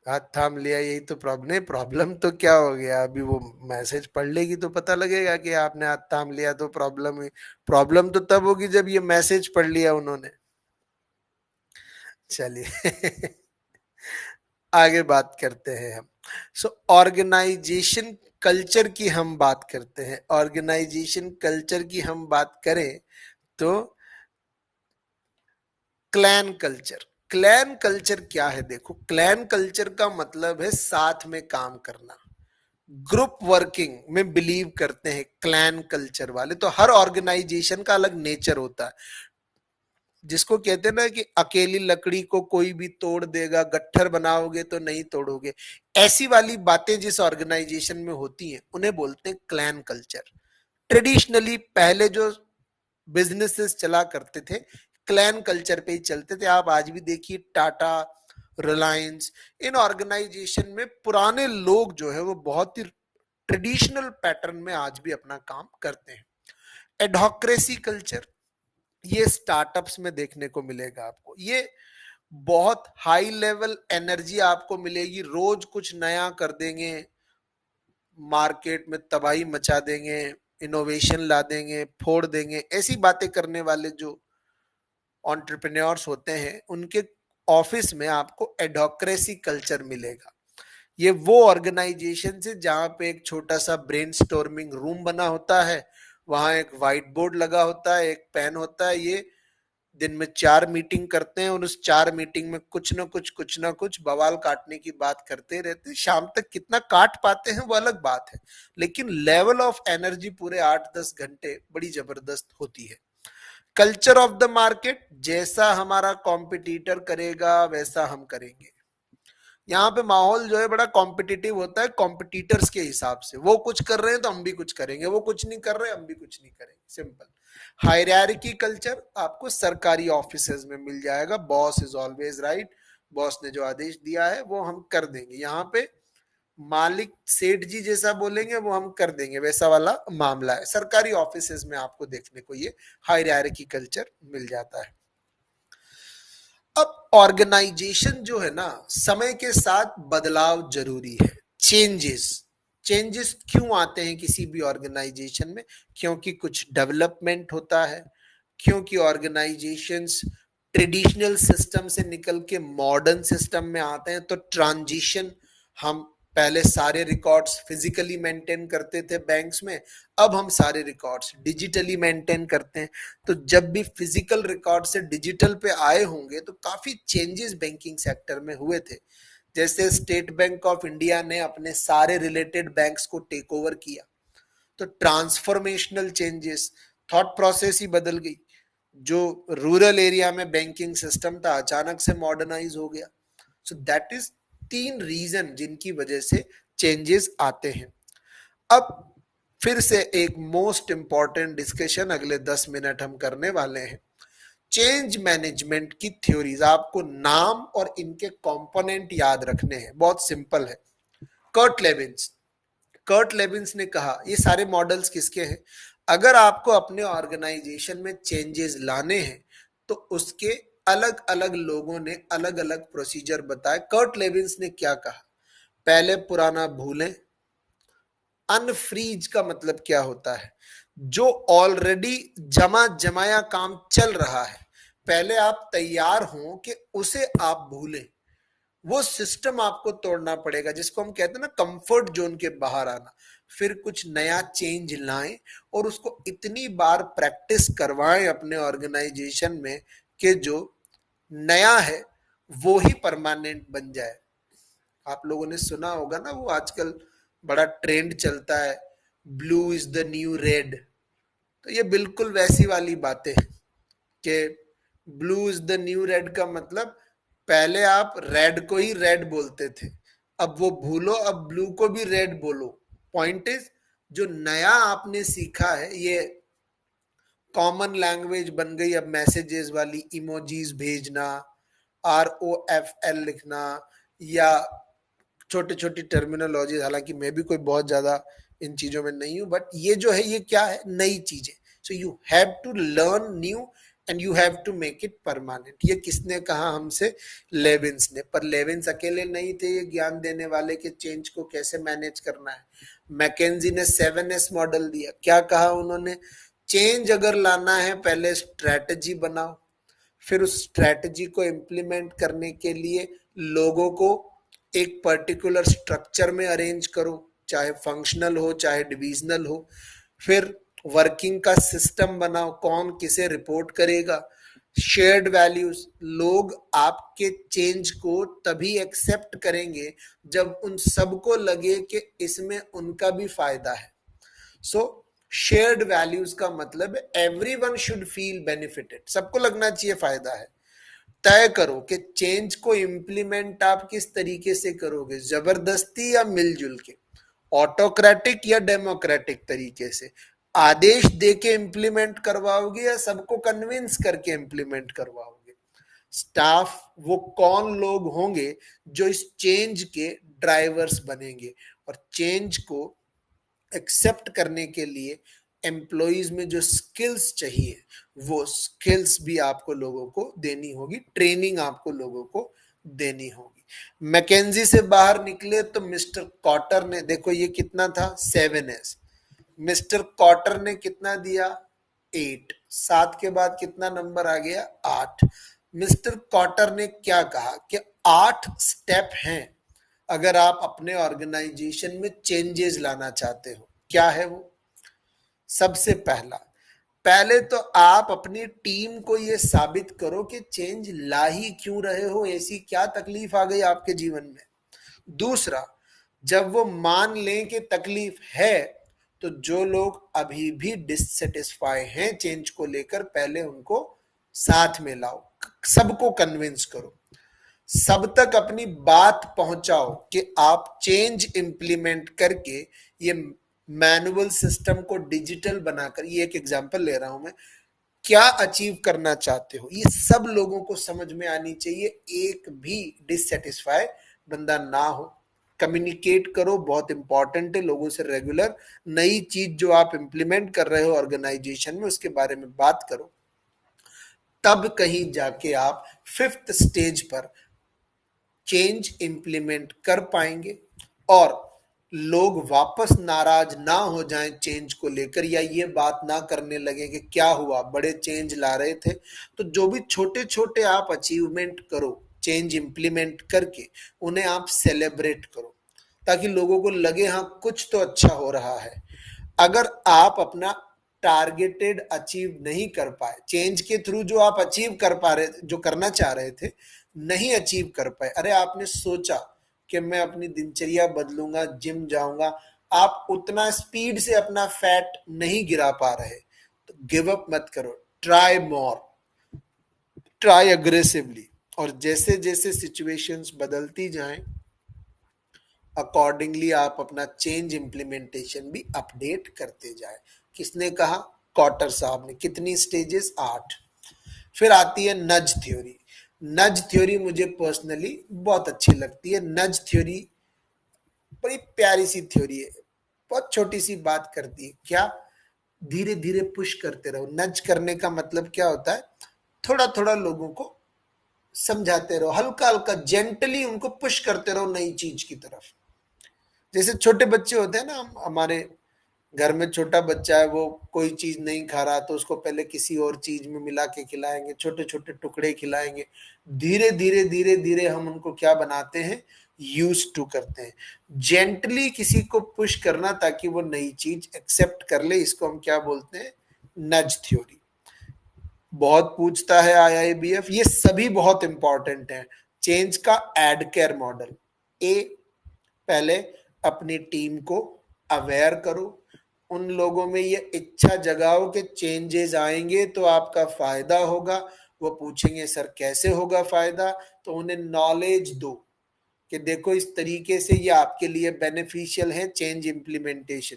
हाथ थाम लिया, यही तो प्रॉब्लम। नहीं, प्रॉब्लम तो क्या हो गया, अभी वो मैसेज पढ़ लेगी तो पता लगेगा कि आपने हाथ थाम लिया तो प्रॉब्लम है। प्रॉब्लम तो तब होगी जब ये मैसेज पढ़ लिया उन्होंने। चलिए आगे बात करते हैं हम। सो ऑर्गेनाइजेशन कल्चर की हम बात करते हैं। ऑर्गेनाइजेशन कल्चर की हम बात करें तो क्लैन कल्चर। क्लैन कल्चर क्या है? देखो, क्लैन कल्चर का मतलब है साथ में काम करना, ग्रुप वर्किंग में बिलीव करते हैं क्लैन कल्चर वाले। तो हर ऑर्गेनाइजेशन का अलग नेचर होता है, जिसको कहते हैं ना कि अकेली लकड़ी को कोई भी तोड़ देगा, गट्ठर बनाओगे तो नहीं तोड़ोगे। ऐसी वाली बातें जिस ऑर्गेनाइजेशन में होती हैं उन्हें बोलते हैं क्लैन कल्चर। ट्रेडिशनली पहले जो बिजनेसेस चला करते थे क्लैन कल्चर पे ही चलते थे। आप आज भी देखिए टाटा, रिलायंस, इन ऑर्गेनाइजेशन में पुराने लोग जो है वो बहुत ही ट्रेडिशनल पैटर्न में आज भी अपना काम करते हैं। एडहोक्रेसी कल्चर, ये स्टार्टअप्स में देखने को मिलेगा आपको। ये बहुत हाई लेवल एनर्जी आपको मिलेगी, रोज कुछ नया कर देंगे, मार्केट में तबाही मचा देंगे, इनोवेशन ला देंगे, फोड़ देंगे। ऐसी बातें करने वाले जो एंटरप्रेन्योर्स होते हैं उनके ऑफिस में आपको एडोक्रेसी कल्चर मिलेगा। ये वो ऑर्गेनाइजेशन से जहां पे एक छोटा सा ब्रेनस्टॉर्मिंग रूम बना होता है, वहां एक व्हाइट बोर्ड लगा होता है, एक पेन होता है। ये दिन में 4 मीटिंग करते हैं और उस 4 मीटिंग में कुछ ना कुछ बवाल काटने की बात करते रहते हैं। शाम तक कितना काट पाते हैं वो अलग बात है, लेकिन लेवल ऑफ एनर्जी पूरे 8-10 घंटे बड़ी जबरदस्त होती है। कल्चर ऑफ द मार्केट, जैसा हमारा कॉम्पिटिटर करेगा वैसा हम करेंगे। यहाँ पे माहौल जो है बड़ा कॉम्पिटिटिव होता है, कॉम्पिटिटर्स के हिसाब से। वो कुछ कर रहे हैं तो हम भी कुछ करेंगे, वो कुछ नहीं कर रहे हम भी कुछ नहीं करेंगे, सिंपल। हायरार्की कल्चर आपको सरकारी ऑफिसेज में मिल जाएगा। Boss is always right, boss ने जो आदेश दिया है वो हम कर देंगे। यहाँ पे मालिक सेठ जी जैसा बोलेंगे वो हम कर देंगे, वैसा वाला मामला है। सरकारी ऑफिसेज में आपको देखने को ये हायरार्की कल्चर मिल जाता है। अब ऑर्गेनाइजेशन जो है ना, समय के साथ बदलाव जरूरी है। चेंजेस, चेंजेस क्यों आते हैं किसी भी ऑर्गेनाइजेशन में? क्योंकि कुछ डेवलपमेंट होता है, क्योंकि ऑर्गेनाइजेशंस ट्रेडिशनल सिस्टम से निकल के मॉडर्न सिस्टम में आते हैं। तो ट्रांजिशन, हम पहले सारे रिकॉर्ड्स फिजिकली मेंटेन करते थे बैंक्स में, अब हम सारे रिकॉर्ड्स डिजिटली मेंटेन करते हैं। तो जब भी फिजिकल रिकॉर्ड से डिजिटल पे आए होंगे तो काफी चेंजेस बैंकिंग सेक्टर में हुए थे। जैसे स्टेट बैंक ऑफ इंडिया ने अपने सारे रिलेटेड बैंक्स को टेक ओवर किया, तो ट्रांसफॉर्मेशनल चेंजेस, थॉट प्रोसेस ही बदल गई। जो रूरल एरिया में बैंकिंग सिस्टम था अचानक से मॉडर्नाइज हो गया। सो दैट इज 3 रीजन जिनकी वजह से चेंजेस आते हैं। अब फिर से एक मोस्ट इंपॉर्टेंट डिस्कशन अगले 10 मिनट हम करने वाले हैं। चेंज मैनेजमेंट की थ्योरीज, आपको नाम और इनके कंपोनेंट याद रखने हैं, बहुत सिंपल है। कर्ट लेविंस, कर्ट लेविंस ने कहा, ये सारे मॉडल्स किसके हैं? अगर आपको अपने ऑर्गेनाइजेशन में चेंजेस लाने हैं तो उसके अलग अलग लोगों ने अलग अलग प्रोसीजर बताए। कर्ट लेविंस ने क्या कहा? पहले पुराना भूलें। अनफ्रीज का मतलब क्या होता है? जो ऑलरेडी जमा जमाया काम चल रहा है, पहले आप तैयार हो कि उसे आप भूलें। वो सिस्टम आपको तोड़ना पड़ेगा, जिसको हम कहते हैं ना कंफर्ट जोन के बाहर आना। फिर कुछ नया चेंज लाएं और उसको इतनी बार प्रैक्टिस करवाएं अपने ऑर्गेनाइजेशन में कि जो नया है वो ही परमानेंट बन जाए। आप लोगों ने सुना होगा ना, वो आजकल बड़ा ट्रेंड चलता है, blue is the new red. तो ये बिल्कुल वैसी वाली बातें हैं कि blue is the new red का मतलब, पहले आप रेड को ही रेड बोलते थे, अब वो भूलो, अब ब्लू को भी रेड बोलो। पॉइंट इज, जो नया आपने सीखा है ये कॉमन लैंग्वेज बन गई अब मैसेजेस वाली, इमोजीज भेजना, ROFL लिखना, या छोटे छोटी टर्मिनोलॉजी। हालांकि मैं भी कोई बहुत ज्यादा इन चीजों में नहीं हूं, बट ये जो है ये क्या है, नई चीजें। So you have to learn new and you have to make it permanent. ये किसने कहा हमसे? लेविन्स ने। पर लेविन्स अकेले नहीं थे ये ज्ञान देने वाले कि चेंज को कैसे मैनेज करना है। मैकेंजी ने 7S मॉडल दिया। क्या कहा उन्होंने? चेंज अगर लाना है पहले स्ट्रैटेजी बनाओ, फिर उस स्ट्रैटेजी को इम्प्लीमेंट करने के लिए लोगों को एक पर्टिकुलर स्ट्रक्चर में अरेंज करो, चाहे फंक्शनल हो चाहे डिविजनल हो। फिर वर्किंग का सिस्टम बनाओ, कौन किसे रिपोर्ट करेगा। शेयर्ड वैल्यूज, लोग आपके चेंज को तभी एक्सेप्ट करेंगे जब उन सबको लगे कि इसमें उनका भी फायदा है। सो शेयर्ड वैल्यूज का मतलब है एवरीवन शुड फील बेनिफिटेड, सबको लगना चाहिए फायदा है। तय करो कि चेंज को इम्प्लीमेंट आप किस तरीके से करोगे, जबरदस्ती या मिलजुल के, ऑटोक्रेटिक या डेमोक्रेटिक तरीके से, आदेश देके इम्प्लीमेंट करवाओगे या सबको कन्विंस करके इम्प्लीमेंट करवाओगे। स्टाफ, वो कौन लोग होंगे जो इस चेंज के ड्राइवर्स बनेंगे, और चेंज को एक्सेप्ट करने के लिए एम्प्लॉइज में जो स्किल्स चाहिए वो स्किल्स भी आपको लोगों को देनी होगी, ट्रेनिंग आपको लोगों को देनी होगी। मैकेंजी से बाहर निकले तो मिस्टर कॉटर ने, देखो ये कितना था 7S, मिस्टर कॉटर ने कितना दिया 8, 7 के बाद कितना नंबर आ गया 8। मिस्टर कॉटर ने क्या कहा कि 8 स्टेप हैं अगर आप अपने ऑर्गेनाइजेशन में चेंजेस लाना चाहते हो। क्या है वो? सबसे पहला, पहले तो आप अपनी टीम को यह साबित करो कि चेंज ला ही क्यों रहे हो, ऐसी क्या तकलीफ आ गई आपके जीवन में। दूसरा, जब वो मान लें कि तकलीफ है तो जो लोग अभी भी डिससेटिस्फाई हैं चेंज को लेकर, पहले उनको साथ में लाओ, सबको कन्विंस करो, सब तक अपनी बात पहुंचाओ कि आप चेंज इंप्लीमेंट करके ये मैनुअल सिस्टम को डिजिटल बनाकर, ये एक एग्जांपल ले रहा हूं मैं, क्या अचीव करना चाहते हो, ये सब लोगों को समझ में आनी चाहिए, एक भी डिससेटिस्फाई बंदा ना हो। कम्युनिकेट करो, बहुत इंपॉर्टेंट है, लोगों से रेगुलर नई चीज जो आप इंप्लीमेंट कर रहे हो ऑर्गेनाइजेशन में उसके बारे में बात करो। तब कहीं जाके आप 5th स्टेज पर चेंज इंप्लीमेंट कर पाएंगे और लोग वापस नाराज ना हो जाएं चेंज को लेकर, या ये बात ना करने लगे कि क्या हुआ, बड़े चेंज ला रहे थे। तो जो भी छोटे छोटे आप अचीवमेंट करो चेंज इंप्लीमेंट करके, उन्हें आप सेलिब्रेट करो ताकि लोगों को लगे हाँ कुछ तो अच्छा हो रहा है। अगर आप अपना टारगेटेड अचीव नहीं कर पाए, चेंज के थ्रू जो आप अचीव कर पा रहे, जो करना चाह रहे थे, नहीं अचीव कर पाए, अरे आपने सोचा कि मैं अपनी दिनचर्या बदलूंगा, जिम जाऊंगा, आप उतना स्पीड से अपना फैट नहीं गिरा पा रहे, तो गिव अप मत करो, ट्राई मोर, ट्राई अग्रेसिवली। और जैसे जैसे सिचुएशंस बदलती जाएं अकॉर्डिंगली आप अपना चेंज इंप्लीमेंटेशन भी अपडेट करते जाए। किसने कहा? कॉटर साहब ने। कितनी स्टेजेस? 8। फिर आती है नज थ्योरी। नज थ्योरी मुझे पर्सनली बहुत अच्छी लगती है। नज थ्योरी बड़ी प्यारी सी थ्योरी है, बहुत छोटी सी बात करती है। क्या? धीरे धीरे पुश करते रहो। नज करने का मतलब क्या होता है? थोड़ा थोड़ा लोगों को समझाते रहो, हल्का हल्का जेंटली उनको पुश करते रहो नई चीज की तरफ। जैसे छोटे बच्चे होते हैं ना, हमारे घर में छोटा बच्चा है, वो कोई चीज नहीं खा रहा तो उसको पहले किसी और चीज में मिला के खिलाएंगे, छोटे छोटे टुकड़े खिलाएंगे, धीरे धीरे धीरे धीरे हम उनको क्या बनाते हैं? यूज टू करते हैं। जेंटली किसी को पुश करना ताकि वो नई चीज एक्सेप्ट कर ले, इसको हम क्या बोलते हैं? नज थ्योरी। बहुत पूछता है IIBF, ये सभी बहुत इंपॉर्टेंट है। चेंज का एड केयर मॉडल। ए, पहले अपनी टीम को अवेयर करो, उन लोगों में ये इच्छा जगाओ कि चेंजेस आएंगे तो आपका फायदा होगा। वो पूछेंगे सर कैसे होगा फायदा, तो उन्हें नॉलेज दो कि देखो इस तरीके से ये आपके लिए बेनिफिशियल है, चेंज इम्प्लीमेंटेशन,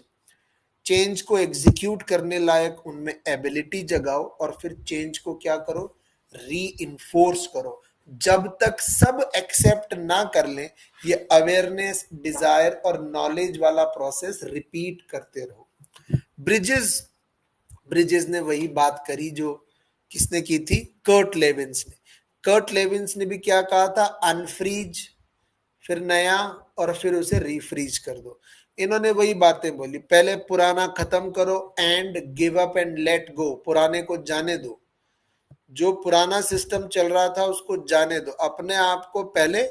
चेंज को एग्जीक्यूट करने लायक उनमें एबिलिटी जगाओ और फिर चेंज को क्या करो, री इन्फोर्स करो। जब तक सब एक्सेप्ट ना कर लें, ये अवेयरनेस, डिजायर और नॉलेज वाला प्रोसेस रिपीट करते रहो। ब्रिजेस ब्रिजेस ने वही बात करी जो किसने की थी, कर्ट लेविंस ने। कर्ट लेविंस ने भी क्या कहा था, अनफ्रीज, फिर नया, और फिर उसे रीफ्रीज कर दो। इन्होंने वही बातें बोली, पहले पुराना खत्म करो and give up and let go, पुराने को जाने दो, जो पुराना सिस्टम चल रहा था उसको जाने दो, अपने आप को पहले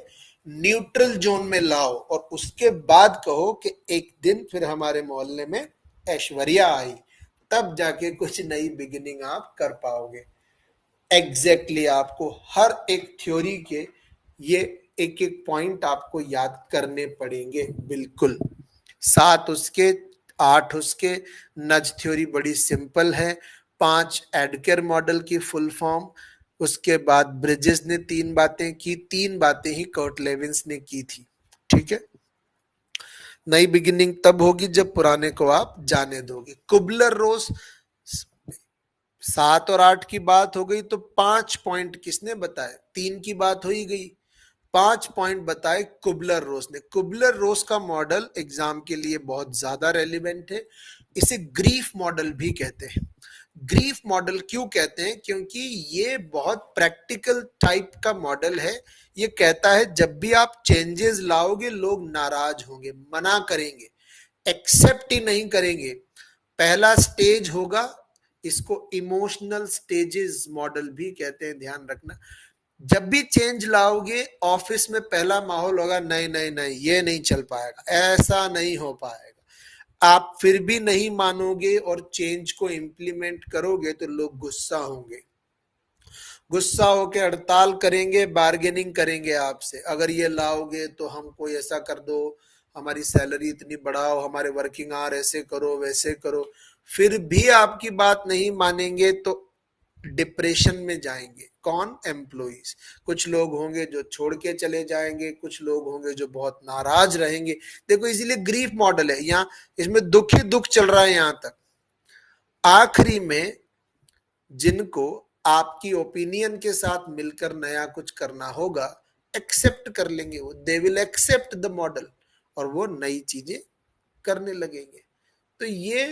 न्यूट्रल जोन में लाओ और उसके बाद कहो कि एक दिन फिर हमारे मोहल्ले में ऐश्वर्या आई, तब जाके कुछ नई बिगिनिंग आप कर पाओगे। एग्जैक्टली आपको हर एक थ्योरी के ये एक एक पॉइंट आपको याद करने पड़ेंगे, बिल्कुल 7 उसके 8 उसके। नज थ्योरी बड़ी सिंपल है, 5 एडकर मॉडल की फुल फॉर्म, उसके बाद ब्रिजेस ने 3 बातें की, 3 बातें ही कर्ट लेविंस ने की थी, ठीक है। नई बिगिनिंग तब होगी जब पुराने को आप जाने दोगे। कुबलर रोस 7 और 8 की बात हो गई, तो 5 पॉइंट किसने बताए, 3 की बात हो ही गई, 5 पॉइंट बताए कुबलर रोस ने। कुबलर रोस का मॉडल एग्जाम के लिए बहुत ज्यादा रेलिवेंट है, इसे ग्रीफ मॉडल भी कहते हैं। ग्रीफ मॉडल क्यों कहते हैं, क्योंकि ये बहुत प्रैक्टिकल टाइप का मॉडल है। ये कहता है जब भी आप चेंजेस लाओगे लोग नाराज होंगे, मना करेंगे, एक्सेप्ट ही नहीं करेंगे। पहला स्टेज होगा, इसको इमोशनल स्टेजेस मॉडल भी कहते हैं, ध्यान रखना। जब भी चेंज लाओगे ऑफिस में पहला माहौल होगा, नहीं नहीं नहीं ये नहीं चल पाएगा, ऐसा नहीं हो पाएगा। आप फिर भी नहीं मानोगे और चेंज को इम्प्लीमेंट करोगे तो लोग गुस्सा होंगे, गुस्सा होकर हड़ताल करेंगे, बार्गेनिंग करेंगे आपसे, अगर ये लाओगे तो हमको ऐसा कर दो, हमारी सैलरी इतनी बढ़ाओ, हमारे वर्किंग आवर ऐसे करो वैसे करो। फिर भी आपकी बात नहीं मानेंगे तो डिप्रेशन में जाएंगे। कौन, एम्प्लॉइज। कुछ लोग होंगे जो छोड़ के चले जाएंगे, कुछ लोग होंगे जो बहुत नाराज रहेंगे। देखो इसीलिए ग्रीफ मॉडल है, यहाँ इसमें दुख ही दुख चल रहा है यहां तक। आखिरी में जिनको आपकी ओपिनियन के साथ मिलकर नया कुछ करना होगा, एक्सेप्ट कर लेंगे, वो they will accept the model और वो नई चीजें करने लगेंगे। तो ये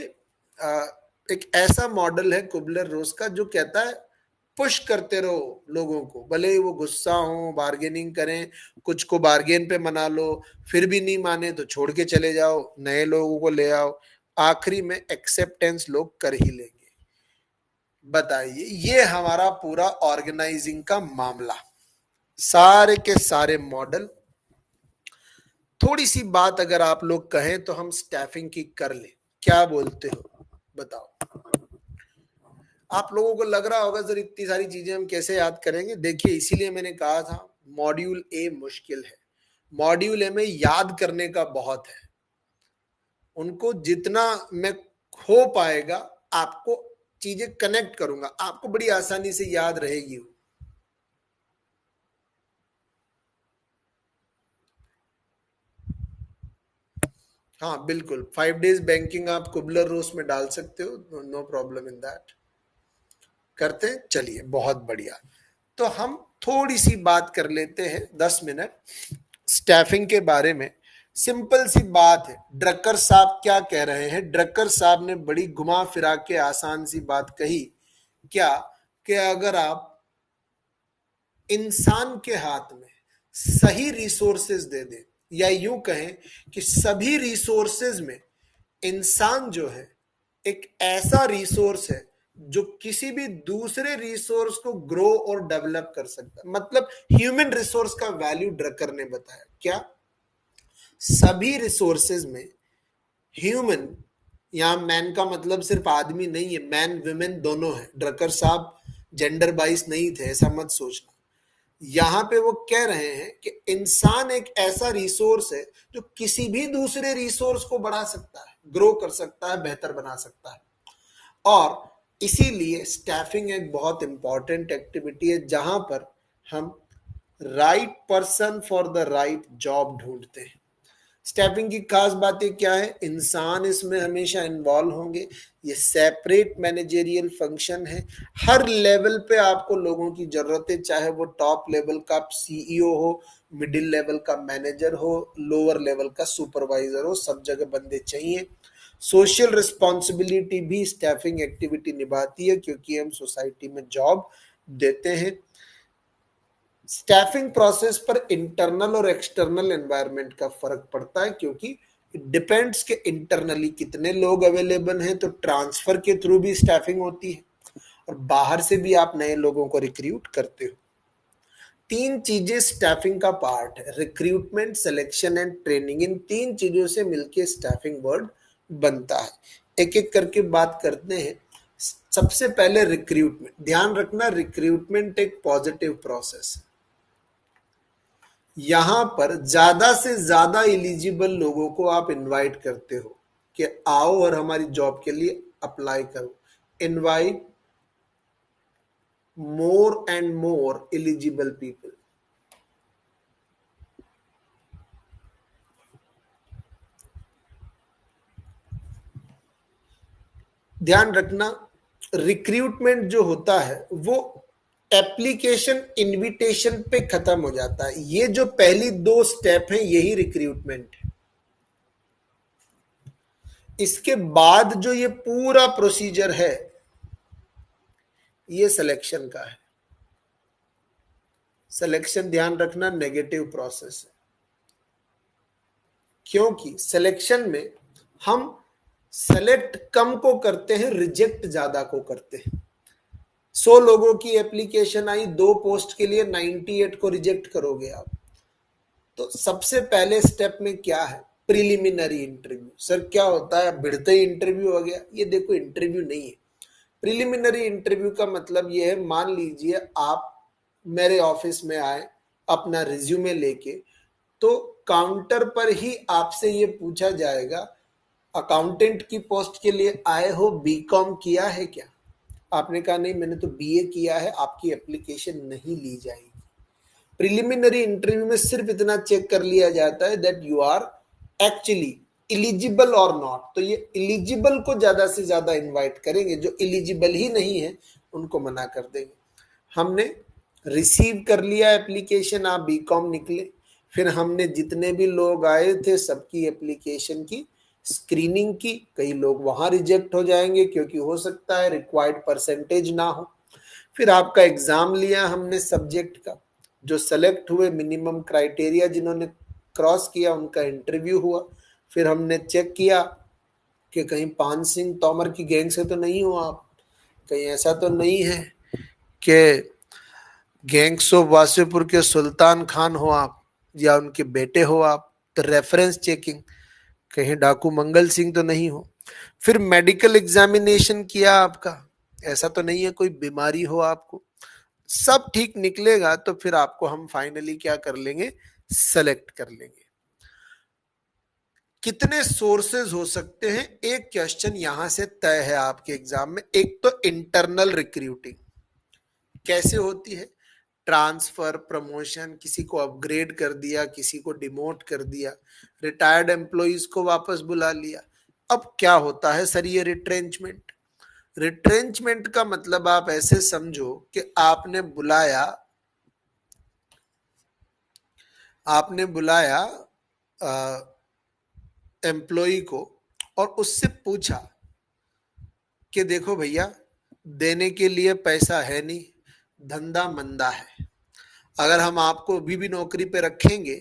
एक ऐसा मॉडल है कुबलर रोस का जो कहता है पुश करते रहो लोगों को, भले ही वो गुस्सा हो, बार्गेनिंग करें, कुछ को बार्गेन पे मना लो, फिर भी नहीं माने तो छोड़ के चले जाओ, नए लोगों को ले आओ, आखिरी में एक्सेप्टेंस लोग कर ही लेंगे। बताइए, ये हमारा पूरा ऑर्गेनाइजिंग का मामला, सारे के सारे मॉडल। थोड़ी सी बात अगर आप लोग कहें तो हम स्टाफिंग की कर ले, क्या बोलते हो बताओ। आप लोगों को लग रहा होगा सर इतनी सारी चीजें हम कैसे याद करेंगे। देखिए इसीलिए मैंने कहा था मॉड्यूल ए मुश्किल है, मॉड्यूल ए में याद करने का बहुत है, उनको जितना मैं हो पाएगा आपको चीजें कनेक्ट करूंगा, आपको बड़ी आसानी से याद रहेगी। हाँ बिल्कुल, 5 डेज बैंकिंग आप कुबलर रोस में डाल सकते हो, नो प्रॉब्लम इन दैट। करते हैं, चलिए बहुत बढ़िया। तो हम थोड़ी सी बात कर लेते हैं 10 मिनट स्टाफिंग के बारे में। सिंपल सी बात है, ड्रकर साहब क्या कह रहे हैं, ड्रकर साहब ने बड़ी घुमा फिरा के आसान सी बात कही, क्या कि अगर आप इंसान के हाथ में सही रिसोर्सेज दे दें, या यूं कहें कि सभी रिसोर्सेज में इंसान जो है एक ऐसा रिसोर्स है जो किसी भी दूसरे रिसोर्स को ग्रो और डेवलप कर सकता है। मतलब ह्यूमन रिसोर्स का वैल्यू ड्रकर ने बताया, क्या सभी रिसोर्सेज में ह्यूमन, यहां मैन का मतलब सिर्फ आदमी नहीं है, मैन विमेन दोनों है, ड्रकर साहब जेंडर बाइस नहीं थे, ऐसा मत सोचना। यहां पे वो कह रहे हैं कि इंसान एक ऐसा रिसोर्स है जो किसी भी दूसरे रिसोर्स को बढ़ा सकता है, ग्रो कर सकता है, बेहतर बना सकता है। और इसीलिए स्टाफिंग एक बहुत इंपॉर्टेंट एक्टिविटी है जहां पर हम right person for the right job ढूंढते हैं। स्टैफिंग की खास बातें क्या है? इंसान इसमें हमेशा इन्वॉल्व होंगे। ये सेपरेट मैनेजेरियल फंक्शन है। हर लेवल पे आपको लोगों की जरूरत है, चाहे वो टॉप लेवल का सीईओ हो, मिडिल लेवल का मैनेजर हो, लोअर लेवल का सुपरवाइजर हो, सब जगह बंदे चाहिए। सोशल रिस्पॉन्सिबिलिटी भी स्टैफिंग एक्टिविटी निभाती है, क्योंकि हम सोसाइटी में जॉब देते हैं। स्टैफिंग प्रोसेस पर इंटरनल और एक्सटर्नल एनवायरनमेंट का फर्क पड़ता है, क्योंकि इट डिपेंड्स कि इंटरनली कितने लोग अवेलेबल हैं, तो ट्रांसफर के थ्रू भी स्टैफिंग होती है, और बाहर से भी आप नए लोगों को रिक्रूट करते हो। तीन चीजें स्टैफिंग का पार्ट है: रिक्रूटमेंट, सिलेक्शन एंड ट्रेनिंग। इन तीन चीजों से मिलकर स्टैफिंग वर्ड बनता है। एक एक करके बात करते हैं। सबसे पहले रिक्रूटमेंट। ध्यान रखना, रिक्रूटमेंट एक पॉजिटिव प्रोसेस है। यहां पर ज्यादा से ज्यादा एलिजिबल लोगों को आप इनवाइट करते हो कि आओ और हमारी जॉब के लिए अप्लाई करो। Invite more and more eligible people. ध्यान रखना, रिक्रूटमेंट जो होता है वो एप्लीकेशन इनविटेशन पे खत्म हो जाता है। ये जो पहली दो स्टेप है यही रिक्रूटमेंट है। इसके बाद जो ये पूरा प्रोसीजर है ये सिलेक्शन का है। सिलेक्शन, ध्यान रखना, नेगेटिव प्रोसेस है, क्योंकि सिलेक्शन में हम सेलेक्ट कम को करते हैं, रिजेक्ट ज्यादा को करते हैं। 100 लोगों की एप्लीकेशन आई, 2 पोस्ट के लिए 98 को रिजेक्ट करोगे आप। तो सबसे पहले स्टेप में क्या है? Preliminary interview. सर क्या होता है? भिड़ते ही इंटरव्यू हो गया? ये देखो, इंटरव्यू नहीं है। प्रिलिमिनरी इंटरव्यू का मतलब ये है, मान लीजिए आप मेरे ऑफिस में आए अपना रिज्यूमे लेके, तो काउंटर पर ही आपसे ये पूछा जाएगा, अकाउंटेंट की पोस्ट के लिए आए हो, बीकॉम किया है क्या? आपने कहा नहीं, मैंने तो बीए किया है, आपकी एप्लीकेशन नहीं ली जाएगी। प्रिलिमिनरी इंटरव्यू में सिर्फ इतना चेक कर लिया जाता है that you are actually eligible or not. तो ये इलिजिबल को ज्यादा से ज्यादा इनवाइट करेंगे, जो इलिजिबल ही नहीं है उनको मना कर देंगे। हमने रिसीव कर लिया एप्लीकेशन, आप बीकॉम निकले, फिर हमने जितने भी लोग आए थे सबकी एप्लीकेशन की स्क्रीनिंग की। कई लोग वहां रिजेक्ट हो जाएंगे क्योंकि हो सकता है रिक्वायर्ड परसेंटेज ना हो। फिर आपका एग्जाम लिया हमने सब्जेक्ट का, जो सेलेक्ट हुए मिनिमम क्राइटेरिया जिन्होंने क्रॉस किया उनका इंटरव्यू हुआ। फिर हमने चेक किया कि कहीं पान सिंह तोमर की गैंग से तो नहीं हो आप, कहीं ऐसा तो नहीं है कि गैंग्स ऑफ वासेपुर के सुल्तान खान हो आप, या उनके बेटे हो आप। तो रेफरेंस चेकिंग, कहीं डाकू मंगल सिंह तो नहीं हो। फिर मेडिकल एग्जामिनेशन किया आपका, ऐसा तो नहीं है कोई बीमारी हो आपको। सब ठीक निकलेगा तो फिर आपको हम फाइनली क्या कर लेंगे? सेलेक्ट कर लेंगे। कितने सोर्सेज हो सकते हैं? एक क्वेश्चन यहां से तय है आपके एग्जाम में। एक तो इंटरनल रिक्रूटिंग कैसे होती है? ट्रांसफर, प्रमोशन, किसी को अपग्रेड कर दिया, किसी को डिमोट कर दिया, रिटायर्ड एम्प्लॉइज को वापस बुला लिया। अब क्या होता है सर ये रिट्रेंचमेंट? रिट्रेंचमेंट का मतलब आप ऐसे समझो कि आपने बुलाया एम्प्लॉय को और उससे पूछा कि देखो भैया, देने के लिए पैसा है नहीं, धंधा मंदा है, अगर हम आपको अभी भी नौकरी पे रखेंगे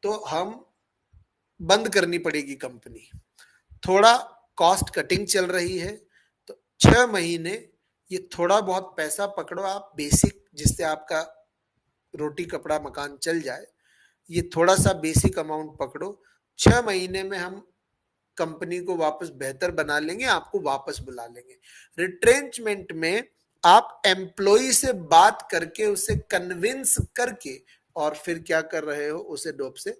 तो हम बंद करनी पड़ेगी कंपनी, थोड़ा कॉस्ट कटिंग चल रही है, तो 6 महीने ये थोड़ा बहुत पैसा पकड़ो आप, बेसिक, जिससे आपका रोटी कपड़ा मकान चल जाए, ये थोड़ा सा बेसिक अमाउंट पकड़ो। 6 महीने में हम कंपनी को वापस बेहतर बना लेंगे, आपको वापस बुला लेंगे। रिट्रेंचमेंट में आप एम्प्लॉय से बात करके उसे कन्विंस करके और फिर क्या कर रहे हो? उसे जॉब से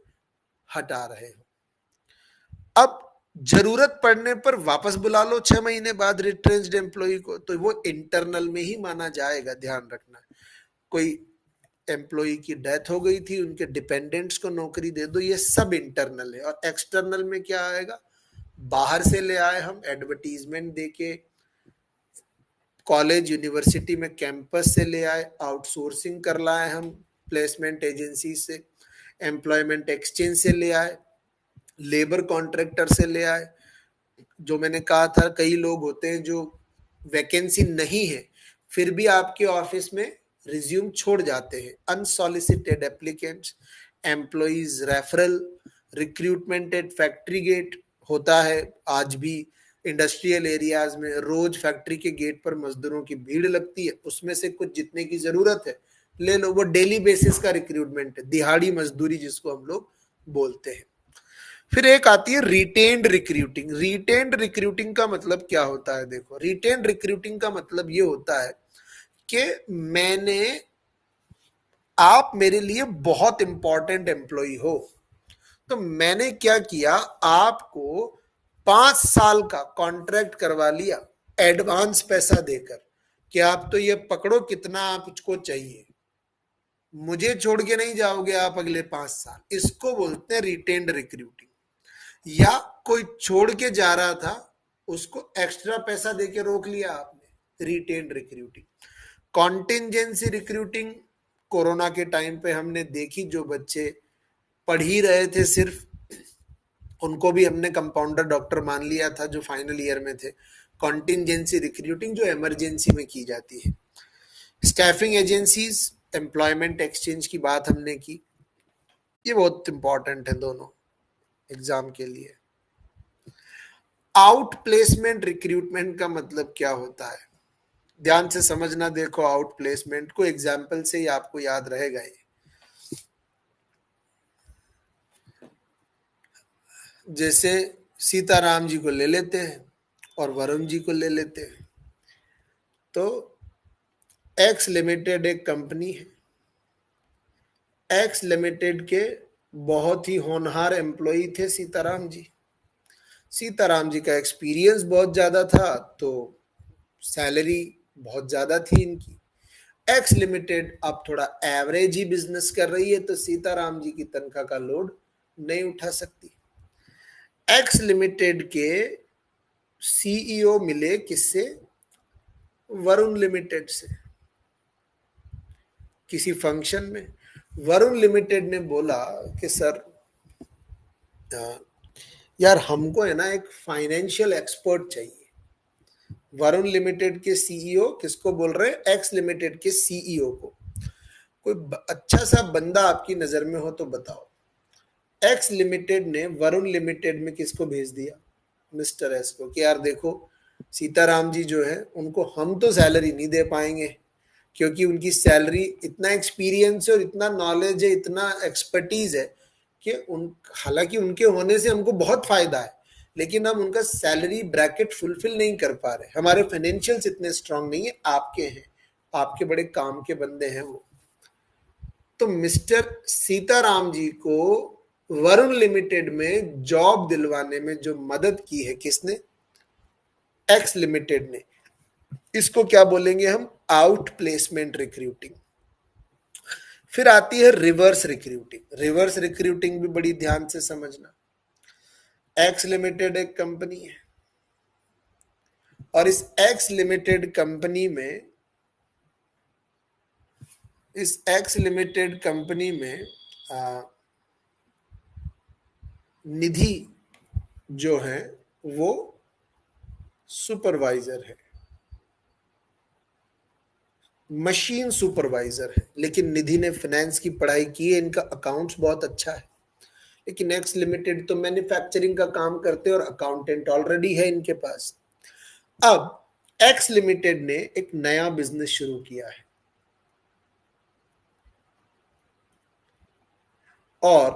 हटा रहे हो। अब जरूरत पड़ने पर वापस बुला लो 6 महीने बाद रिट्रेंच्ड एम्प्लॉय को, तो वो इंटरनल में ही माना जाएगा। ध्यान रखना, कोई एम्प्लॉय की डेथ हो गई थी, उनके डिपेंडेंट्स को नौकरी दे दो, ये सब इंटरनल है। और एक्सटर्नल में क्या आएगा, बाहर से ले आए हम एडवर्टीजमेंट देके, कॉलेज यूनिवर्सिटी में कैंपस से ले आए, आउटसोर्सिंग कर लाए हम प्लेसमेंट एजेंसी से, एम्प्लॉयमेंट एक्सचेंज से ले आए, लेबर कॉन्ट्रैक्टर से ले आए। जो मैंने कहा था, कई लोग होते हैं जो वैकेंसी नहीं है फिर भी आपके ऑफिस में रिज्यूम छोड़ जाते हैं, unsolicited applicants, employees referral, recruitment at factory gate होता है आज भी। इंडस्ट्रियल एरियाज में रोज फैक्ट्री के गेट पर मजदूरों की भीड़ लगती है, उसमें से कुछ जितने की जरूरत है ले लो, वो डेली बेसिस का रिक्रूटमेंट है, दिहाड़ी मजदूरी जिसको हम लोग बोलते हैं। फिर एक आती है रिटेन्ड रिक्रूटिंग। रिटेन्ड रिक्रूटिंग का मतलब क्या होता है, देखो रिटेन्ड रिक्रूटिंग का मतलब ये होता है कि मैंने, आप मेरे लिए बहुत इंपॉर्टेंट एम्प्लॉय हो, तो मैंने क्या किया, आपको 5 साल का कॉन्ट्रैक्ट करवा लिया एडवांस पैसा देकर कि आप तो ये पकड़ो कितना आपको चाहिए, मुझे छोड़ के नहीं जाओगे आप अगले 5 साल। इसको बोलते हैं रिटेन्ड रिक्रूटिंग। या कोई छोड़ के जा रहा था, उसको एक्स्ट्रा पैसा देके रोक लिया आपने, retained recruiting. Contingency recruiting corona के टाइम पे हमने देखी, जो बच्चे पढ़ ही रहे थे सिर्फ, उनको भी हमने कंपाउंडर डॉक्टर मान लिया था जो फाइनल ईयर में थे। कॉन्टिजेंसी रिक्रूटिंग जो इमरजेंसी में की जाती है। स्टाफिंग एजेंसीज, एम्प्लॉयमेंट एक्सचेंज की बात हमने की, ये बहुत इंपॉर्टेंट है दोनों एग्जाम के लिए। आउट प्लेसमेंट रिक्रूटमेंट का मतलब क्या होता है, ध्यान से समझना। देखो आउट प्लेसमेंट को एग्जाम्पल से ही आपको याद रहेगा ये। जैसे सीताराम जी को ले लेते हैं और वरुण जी को ले लेते हैं, तो एक्स लिमिटेड एक कंपनी है, एक्स लिमिटेड के बहुत ही होनहार एम्प्लॉय थे सीताराम जी। सीताराम जी का एक्सपीरियंस बहुत ज्यादा था, तो सैलरी बहुत ज्यादा थी इनकी। एक्स लिमिटेड अब थोड़ा एवरेज ही बिजनेस कर रही है, तो सीताराम जी की तनख्वाह का लोड नहीं उठा सकती। एक्स लिमिटेड के सीईओ मिले किससे, वरुण लिमिटेड से, किसी फंक्शन में। वरुण लिमिटेड ने बोला कि सर यार हमको है ना एक फाइनेंशियल एक्सपर्ट चाहिए। वरुण लिमिटेड के सीईओ किसको बोल रहे हैं, एक्स लिमिटेड के सीईओ को। कोई अच्छा सा बंदा आपकी नजर में हो तो बताओ। एक्स लिमिटेड ने वरुण लिमिटेड में किसको भेज दिया, मिस्टर एस को, कि यार देखो सीताराम जी जो है उनको हम तो सैलरी नहीं दे पाएंगे, क्योंकि उनकी सैलरी, इतना एक्सपीरियंस है और इतना नॉलेज है, इतना एक्सपर्टीज है कि उन, हालांकि उनके होने से हमको बहुत फायदा है, लेकिन हम उनका सैलरी ब्रैकेट फुलफिल नहीं कर पा रहे, हमारे फाइनेंशियल्स इतने स्ट्रांग नहीं है, आपके हैं, आपके बड़े काम के बंदे हैं वो। तो मिस्टर सीताराम जी को वरुण लिमिटेड में जॉब दिलवाने में जो मदद की है किसने, एक्स लिमिटेड ने। इसको क्या बोलेंगे हम, आउट प्लेसमेंट रिक्रूटिंग। फिर आती है रिवर्स रिक्रूटिंग। रिवर्स रिक्रूटिंग भी बड़ी ध्यान से समझना। एक्स लिमिटेड एक कंपनी है और इस एक्स लिमिटेड कंपनी में, इस एक्स लिमिटेड कंपनी में निधि जो है वो सुपरवाइजर है, मशीन सुपरवाइजर है। लेकिन निधि ने फाइनेंस की पढ़ाई की है, इनका अकाउंट्स बहुत अच्छा है। लेकिन एक्स लिमिटेड तो मैन्युफैक्चरिंग का काम करते हैं और अकाउंटेंट ऑलरेडी है इनके पास। अब एक्स लिमिटेड ने एक नया बिजनेस शुरू किया है और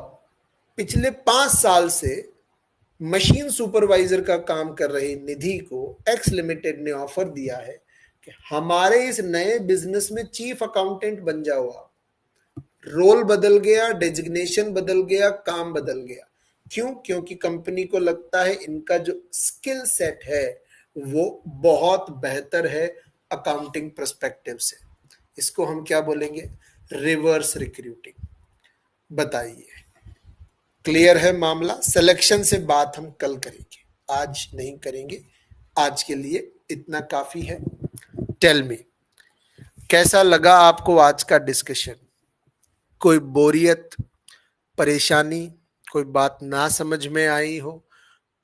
पिछले 5 साल से मशीन सुपरवाइजर का काम कर रही निधि को एक्स लिमिटेड ने ऑफर दिया है कि हमारे इस नए बिजनेस में चीफ अकाउंटेंट बन जाओ आप। रोल बदल गया, डेजिग्नेशन बदल गया, काम बदल गया। क्यों, क्योंकि कंपनी को लगता है इनका जो स्किल सेट है वो बहुत बेहतर है अकाउंटिंग पर्सपेक्टिव से। इसको हम क्या बोलेंगे, रिवर्स रिक्रूटिंग। बताइए, क्लियर है मामला? सिलेक्शन से बात हम कल करेंगे, आज नहीं करेंगे। आज के लिए इतना काफी है। टेल मी, कैसा लगा आपको आज का डिस्कशन? कोई बोरियत, परेशानी, कोई बात ना समझ में आई हो,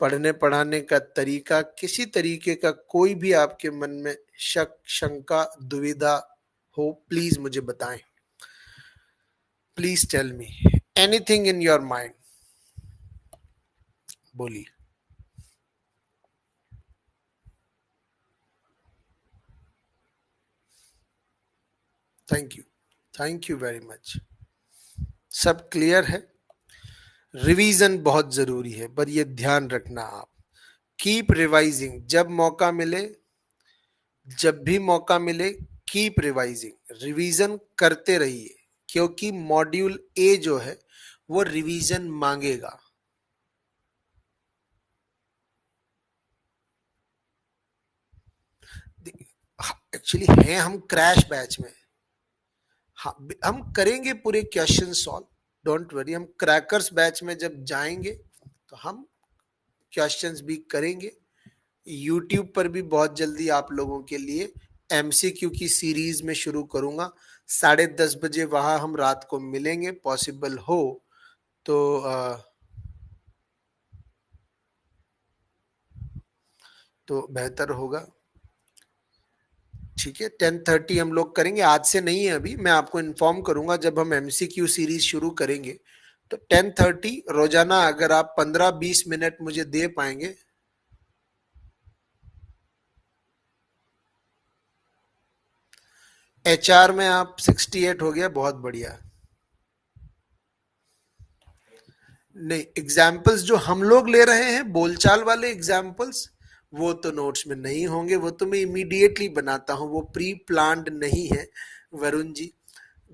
पढ़ने पढ़ाने का तरीका, किसी तरीके का कोई भी आपके मन में शक, शंका, दुविधा हो, प्लीज मुझे बताएं। Please tell me anything in your mind, बोलिए। Thank you, thank you very much. सब क्लियर है? रिवीजन बहुत जरूरी है, पर ये ध्यान रखना आप, कीप रिवाइजिंग। जब मौका मिले, जब भी मौका मिले, कीप रिवाइजिंग, रिवीजन करते रहिए, क्योंकि मॉड्यूल ए जो है वो रिवीजन मांगेगा। एक्चुअली है हम क्रैश बैच में, हाँ हम करेंगे पूरे क्वेश्चन सॉल्व, डोंट वरी। हम क्रैकर्स बैच में जब जाएंगे तो हम क्वेश्चंस भी करेंगे। यूट्यूब पर भी बहुत जल्दी आप लोगों के लिए एमसीक्यू की सीरीज में शुरू करूंगा। 10:30 बजे वहां हम रात को मिलेंगे, पॉसिबल हो तो बेहतर होगा। ठीक है, 10:30 हम लोग करेंगे, आज से नहीं है अभी, मैं आपको इन्फॉर्म करूंगा जब हम एमसीक्यू सीरीज शुरू करेंगे। तो 10:30 रोजाना अगर आप 15-20 मिनट मुझे दे पाएंगे। एचआर में आप 68 हो गया, बहुत बढ़िया। नहीं, एग्जाम्पल्स जो हम लोग ले रहे हैं, बोलचाल वाले एग्जाम्पल्स, वो तो नोट्स में नहीं होंगे, वो तो मैं इमीडिएटली बनाता हूँ, वो प्री प्लान्ड नहीं है वरुण जी।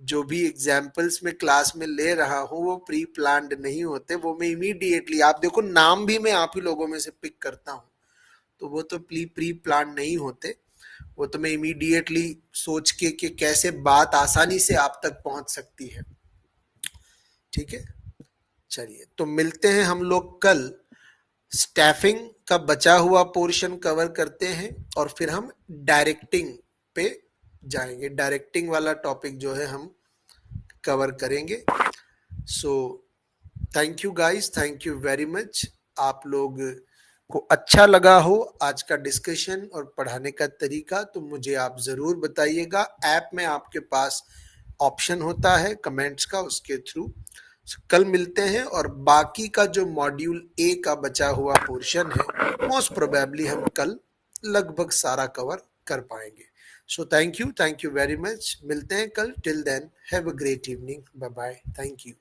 जो भी एग्जाम्पल्स में क्लास में ले रहा हूँ वो प्री प्लान्ड नहीं होते, वो मैं इमीडिएटली, आप देखो नाम भी मैं आप ही लोगों में से पिक करता हूँ, तो वो तो प्री प्लान नहीं होते। वो तो मैं इमीडिएटली सोच के कि कैसे बात आसानी से आप तक पहुंच सकती है। ठीक है, चलिए तो मिलते हैं हम लोग कल। स्टैफिंग का बचा हुआ पोर्शन कवर करते हैं और फिर हम डायरेक्टिंग पे जाएंगे। डायरेक्टिंग वाला टॉपिक जो है हम कवर करेंगे। सो thank you guys, thank you very much. आप लोग को अच्छा लगा हो आज का डिस्कशन और पढ़ाने का तरीका, तो मुझे आप जरूर बताइएगा। ऐप में आपके पास ऑप्शन होता है कमेंट्स का, उसके थ्रू। कल मिलते हैं और बाकी का जो मॉड्यूल ए का बचा हुआ पोर्शन है मोस्ट प्रोबेबली हम कल लगभग सारा कवर कर पाएंगे। So thank you very much. मिलते हैं कल। Till then have a great evening, bye bye, thank you.